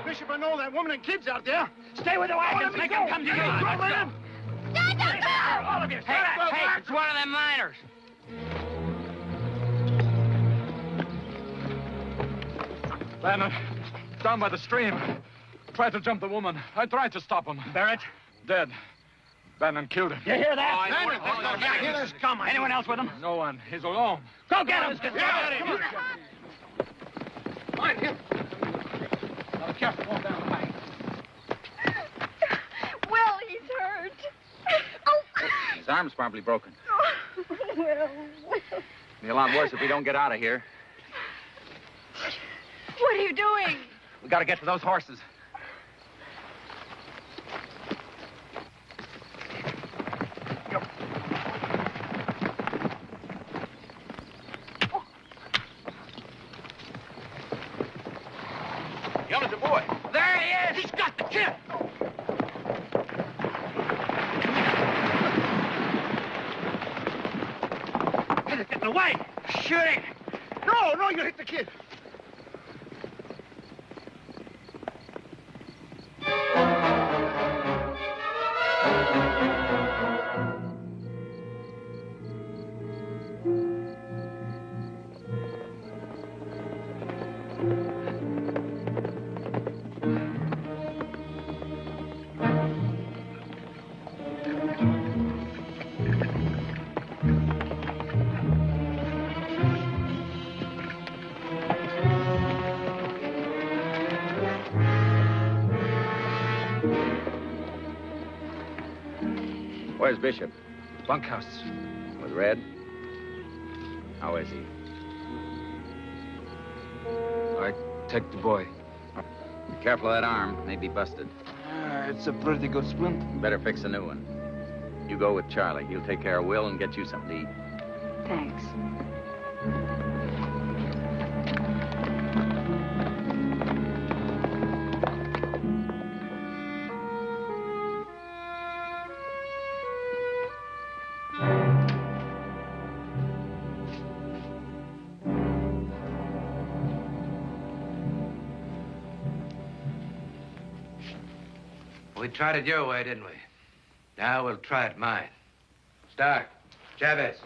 Bishop, I know that woman and kids out there. Stay with the wagons. Make them come to you. Let's go. All of you, stay back. Hey, it's one of them miners. Bannon, down by the stream. Tried to jump the woman. I tried to stop him. Barrett? Dead. Bannon killed him. You hear that? Bannon, Anyone else with him? No one. He's alone. Go get him. Find him. Now, careful. Walk down the bank. Will, he's hurt. Oh! His arm's probably broken. Will. Be a lot worse if we don't get out of here. What are you doing? We gotta get to those horses. Yellow's a boy. There he is. He's got the kid. Kid is getting away. Shooting. No, you hit the kid. Where's Bishop? Bunkhouse. With Red? How is he? I take the boy. Be careful of that arm. May be busted. It's a pretty good splint. You better fix a new one. You go with Charlie. He'll take care of Will and get you something to eat. Thanks. We tried it your way, didn't we? Now we'll try it mine. Stark, Chavez.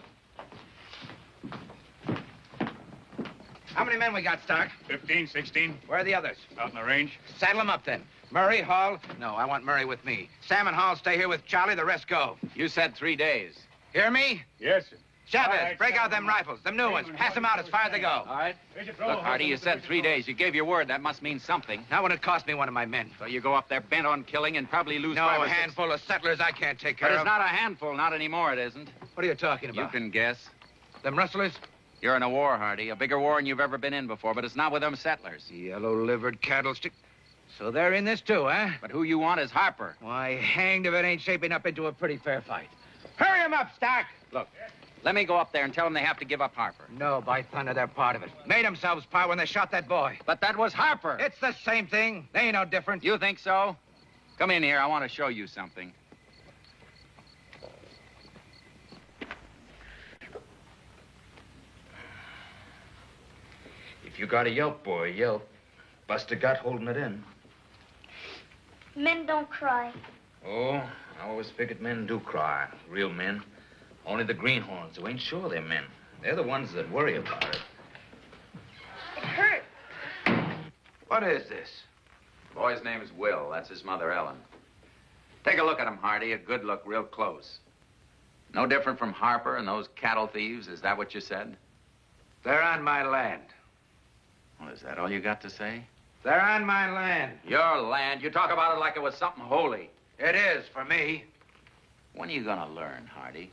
How many men we got, Stark? 15, 16. Where are the others? Out in the range. Saddle them up, then. Murray, Hall. No, I want Murray with me. Sam and Hall stay here with Charlie. The rest go. You said 3 days. Hear me? Yes, sir. Chavez, All right, break out them rifles, them new ones. Pass them out as far as they go. All right. Look, Hardy, you said 3 days. You gave your word. That must mean something. Not when it cost me one of my men. So you go up there bent on killing and probably lose No 5 or 6. handful of settlers I can't take care But of. it's not a handful. Not anymore, it isn't. What are you talking about? You can guess. Them rustlers? You're in a war, Hardy. A bigger war than you've ever been in before, but it's not with them settlers. Yellow-livered cattlestick. So they're in this too, huh? But who you want is Harper. Why, hanged if it ain't shaping up into a pretty fair fight. Hurry 'em up, Stark! Look, let me go up there and tell them they have to give up Harper. No, by thunder, they're part of it. Made themselves part when they shot that boy. But that was Harper. It's the same thing. They ain't no different. You think so? Come in here. I want to show you something. If you got a yelp, boy, yelp. Bust a gut holding it in. Men don't cry. Oh, I always figured men do cry. Real men. Only the greenhorns who ain't sure they're men. They're the ones that worry about it. It hurts. What is this? The boy's name is Will. That's his mother, Ellen. Take a look at him, Hardy. A good look, real close. No different from Harper and those cattle thieves. Is that what you said? They're on my land. Well, is that all you got to say? They're on my land. Your land? You talk about it like it was something holy. It is for me. When are you gonna learn, Hardy?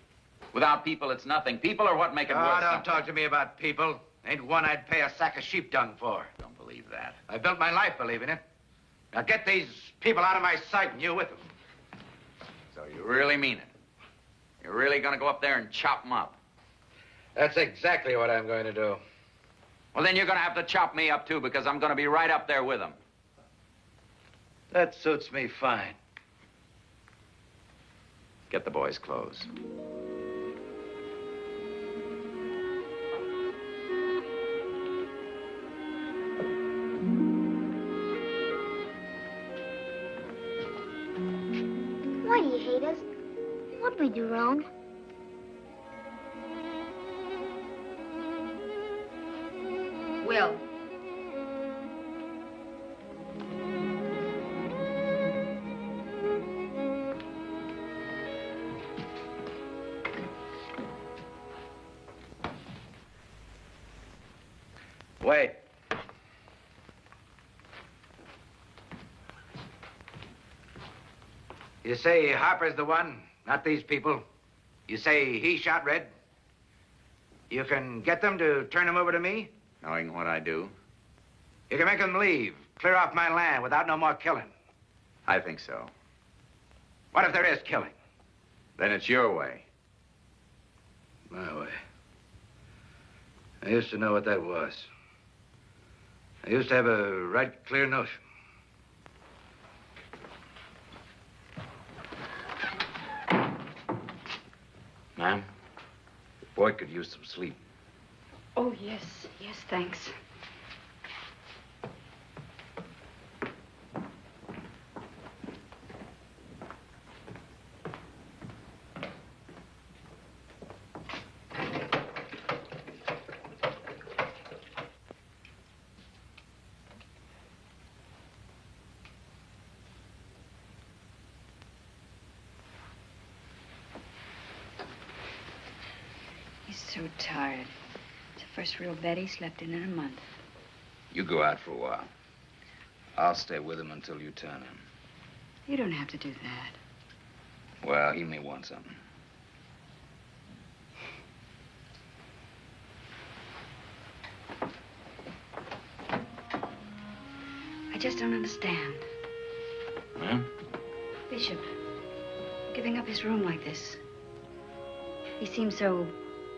Without people, it's nothing. People are what make it worth Don't something. talk to me about people. Ain't one I'd pay a sack of sheep dung for. Don't believe that. I built my life believing it. Now get these people out of my sight and you with them. So you really mean it? You're really gonna go up there and chop them up? That's exactly what I'm going to do. Well, then you're gonna have to chop me up, too, because I'm gonna be right up there with them. That suits me fine. Get the boys' clothes. Why do you hate us? What'd we do wrong? Will. Wait. You say Harper's the one, not these people. You say he shot Red. You can get them to turn him over to me? Knowing what I do? You can make them leave, clear off my land without no more killing. I think so. What if there is killing? Then it's your way. My way. I used to know what that was. I used to have a right clear notion. Ma'am, the boy could use some sleep. Oh, yes. Yes, thanks. He's so tired. It's the first real bed he slept in a month. You go out for a while. I'll stay with him until you turn him. You don't have to do that. Well, he may want something. I just don't understand. Ma'am? Bishop, giving up his room like this. He seems so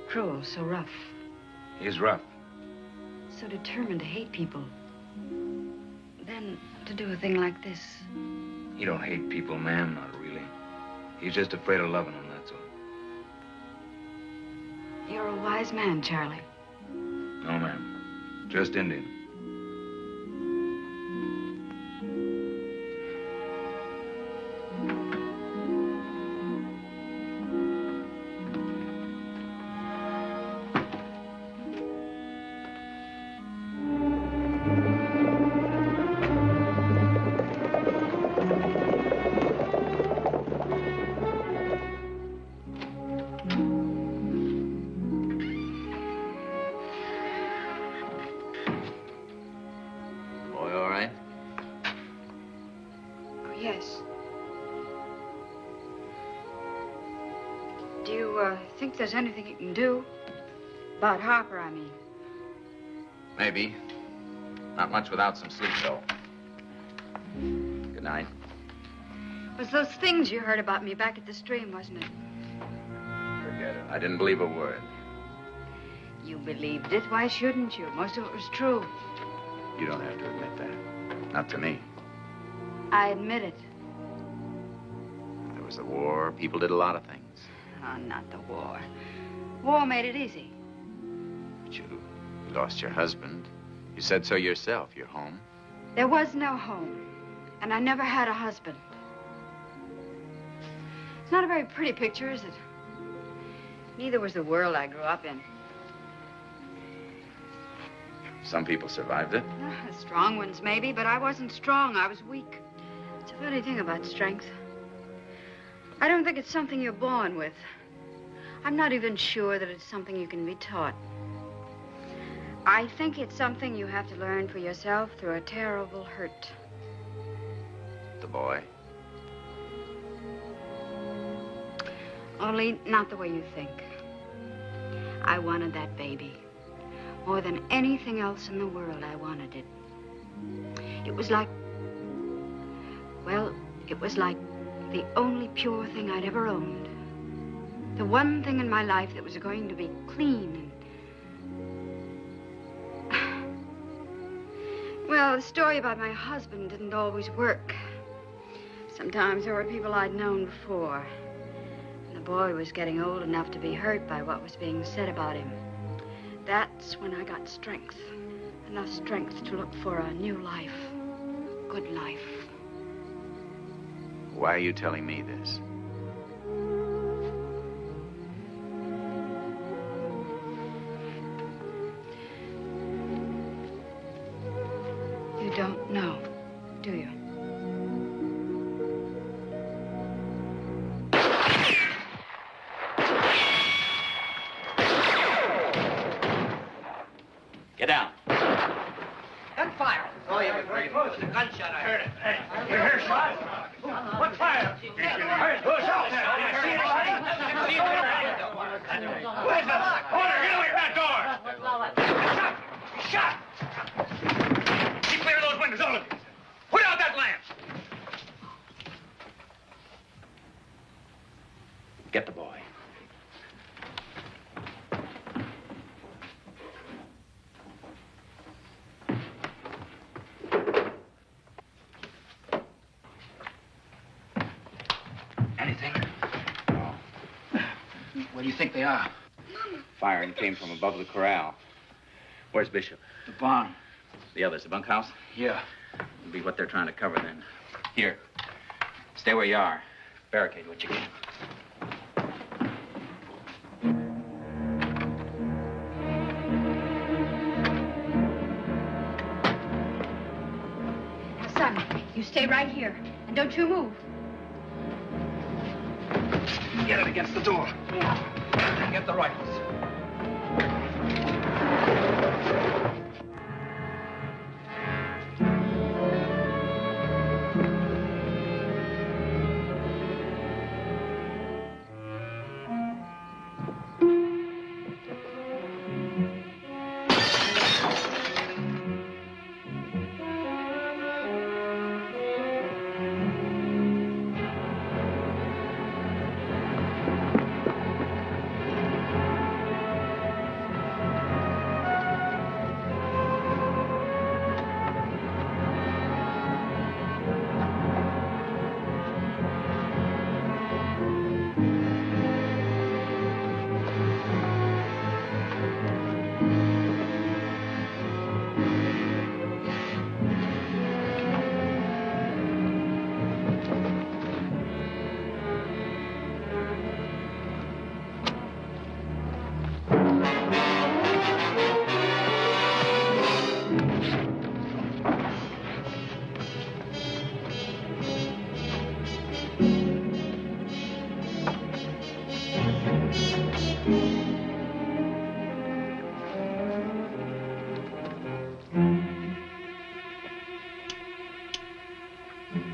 cruel, so rough, He's rough. so determined to hate people. Then to do a thing like this. He don't hate people, ma'am, not really. He's just afraid of loving them, that's all. You're a wise man, Charlie. No, ma'am. Just Indian. think there's anything you can do? About Harper, I mean. Maybe. Not much without some sleep, though. Good night. It was those things you heard about me back at the stream, wasn't it? Forget it. I didn't believe a word. You believed it. Why shouldn't you? Most of it was true. You don't have to admit that. Not to me. I admit it. There was the war. People did a lot of things. Oh, not the war. War made it easy. But you lost your husband. You said so yourself. You're home. There was no home. And I never had a husband. It's not a very pretty picture, is it? Neither was the world I grew up in. Some people survived it. The strong ones, maybe, but I wasn't strong. I was weak. It's a funny thing about strength. I don't think it's something you're born with. I'm not even sure that it's something you can be taught. I think it's something you have to learn for yourself through a terrible hurt. The boy. Only not the way you think. I wanted that baby. More than anything else in the world, I wanted it. It was like, well, it was like the only pure thing I'd ever owned. The one thing in my life that was going to be clean and... Well, the story about my husband didn't always work. Sometimes there were people I'd known before. And the boy was getting old enough to be hurt by what was being said about him. That's when I got strength. Enough strength to look for a new life. Good life. Why are you telling me this? You don't know, do you? Get down. Gunfire. Oh, you were very close. The gunshot, I heard it. You hear shots? What fire? Who's out there? See anybody? Where's the order? Get away from that door! Shot! Keep clear of those windows, all of you. Put out that lamp. Get the boy. Anything? No. Where do you think they are? Firing came from above the corral. Where's Bishop? The barn. The others, the bunkhouse? Yeah. It'll be what they're trying to cover then. Here. Stay where you are. Barricade what you can. Son, you stay right here. And don't you move. Get it against the door. Get the rifles.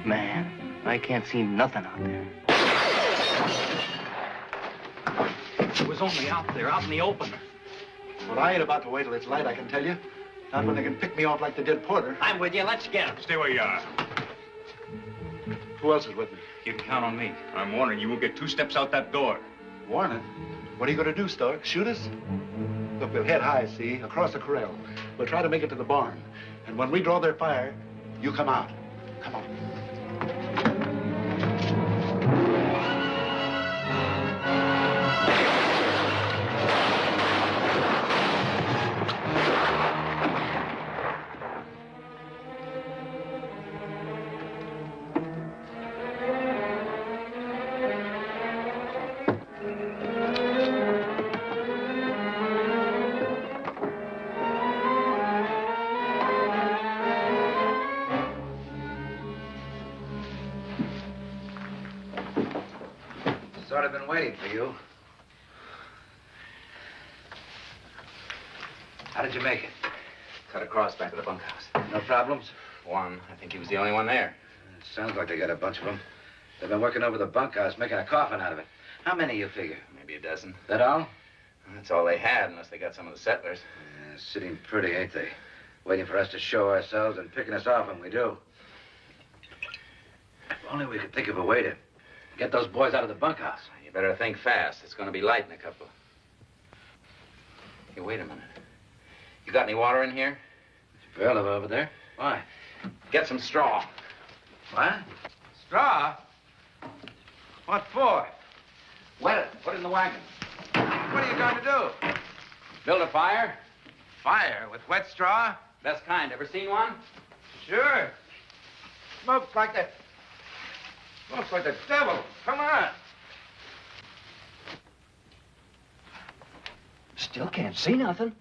Man, I can't see nothing out there. It was was only out there, out in the open. Well, I ain't about to wait till it's light, I can tell you. Not when they can pick me off like they did Porter. I'm with you. Let's get him. Stay where you are. Who else is with me? You can count on me. I'm warning you, won't get 2 steps out that door. Warning? What are you going to do, Stark? Shoot us? Look, we'll head high, see, across the corral. We'll try to make it to the barn. And when we draw their fire, you come out. Come on. Sort of been waiting for you. How did you make it? Cut across back to the bunkhouse. No problems? One. I think he was the only one there. Sounds like they got a bunch of them. They've been working over the bunkhouse, making a coffin out of it. How many you figure? Maybe a dozen. That all? That's all they had, unless they got some of the settlers. Yeah, sitting pretty, ain't they? Waiting for us to show ourselves and picking us off when we do. If only we could think of a way to get those boys out of the bunkhouse. You better think fast. It's going to be light in a couple. Hey, wait a minute. You got any water in here? Barrel of over there. Why? Get some straw. What? Straw? What for? Wet it. Put it in the wagon. What are you going to do? Build a fire. Fire with wet straw? Best kind. Ever seen one? Sure. Smokes like the devil. Come on. Still can't see nothing.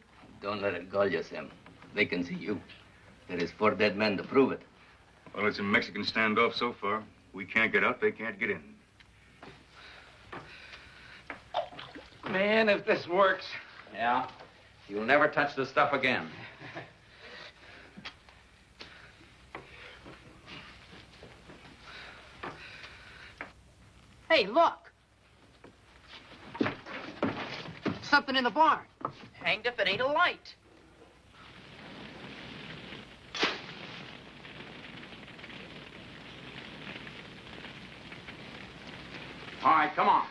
Don't let it gull you, Sam. They can see you. There is 4 dead men to prove it. Well, it's a Mexican standoff so far. We can't get out, they can't get in. Man, if this works. Yeah. You'll never touch the stuff again. Hey, look. Something in the barn. Hanged if it ain't a light. All right, come on.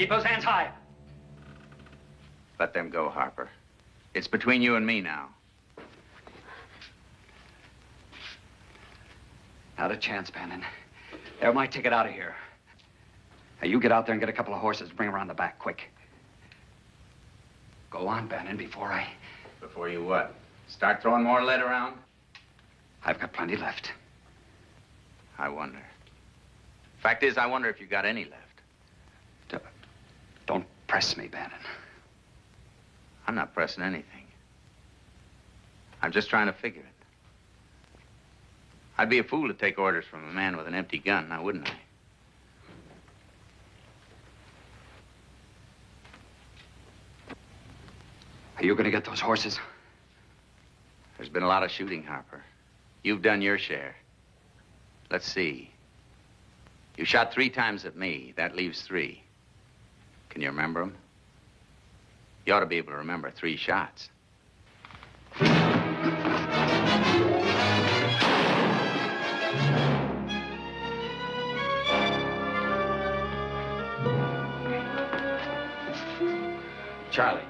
Keep those hands high. Let them go, Harper. It's between you and me now. Not a chance, Bannon. They're my ticket out of here. Now, you get out there and get a couple of horses. Bring them around the back, quick. Go on, Bannon, before I... Before you what? Start throwing more lead around? I've got plenty left. I wonder. Fact is, I wonder if you got any left. Don't press me, Bannon. I'm not pressing anything. I'm just trying to figure it. I'd be a fool to take orders from a man with an empty gun, now wouldn't I? Are you going to get those horses? There's been a lot of shooting, Harper. You've done your share. Let's see. You shot 3 times at me. That leaves 3. Can you remember them? You ought to be able to remember 3 shots. Charlie.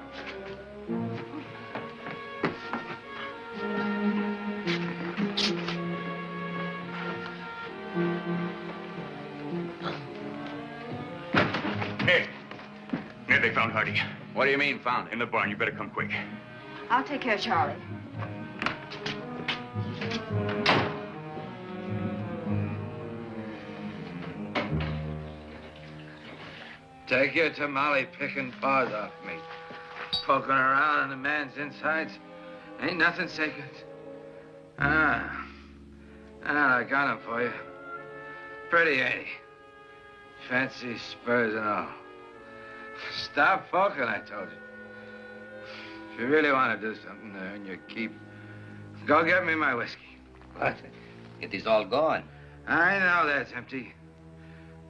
Ned, they found Hardy. What do you mean, found him? In the barn. You better come quick. I'll take care of Charlie. Take your tamale-picking paws off me. Poking around in a man's insides ain't nothing sacred. I got him for you. Pretty, ain't he? Fancy spurs and all. Stop poking, I told you. If you really want to do something to earn your keep, go get me my whiskey. What? It is all gone. I know that's empty.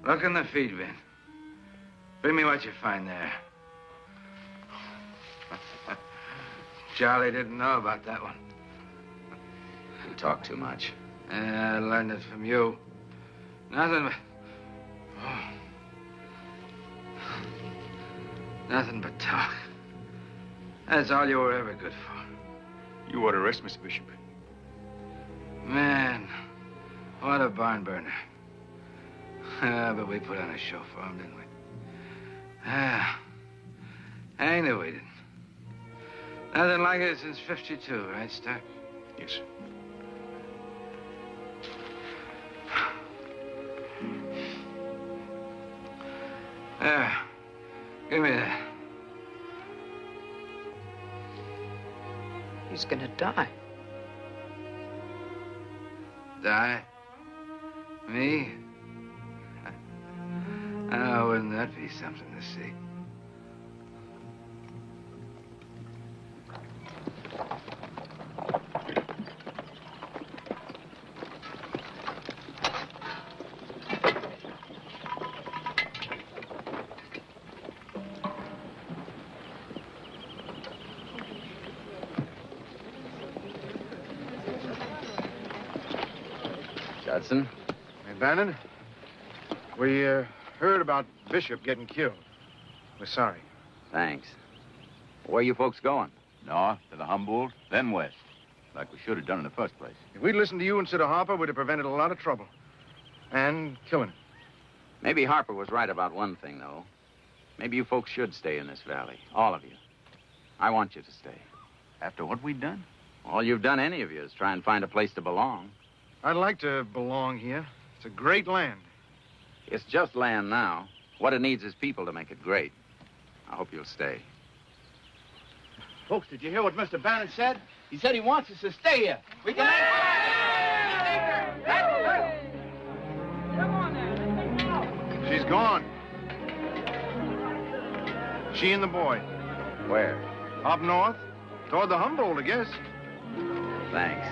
Look in the feed bin. Bring me what you find there. Charlie didn't know about that one. You talk too much. Yeah, I learned it from you. Nothing but... Oh. Nothing but talk. That's all you were ever good for. You ought to rest, Mr. Bishop. Man, what a barn burner. But we put on a show for him, didn't we? I knew we didn't. Nothing like it since '52, right, Stark? Yes, sir. There. Give me that. He's gonna die. Die? Me? Oh, wouldn't that be something to see? Judson? Hey, Bannon, we heard about Bishop getting killed. We're sorry. Thanks. Where you folks going? North to the Humboldt, then west. Like we should have done in the first place. If we'd listened to you instead of Harper, we'd have prevented a lot of trouble. And killing him. Maybe Harper was right about one thing, though. Maybe you folks should stay in this valley. All of you. I want you to stay. After what we'd done? All you've done, any of you, is try and find a place to belong. I'd like to belong here. It's a great land. It's just land now. What it needs is people to make it great. I hope you'll stay. Folks, did you hear what Mr. Bannon said? He said he wants us to stay here. We can She's gone. She and the boy. Where? Up north. Toward the Humboldt, I guess. Thanks.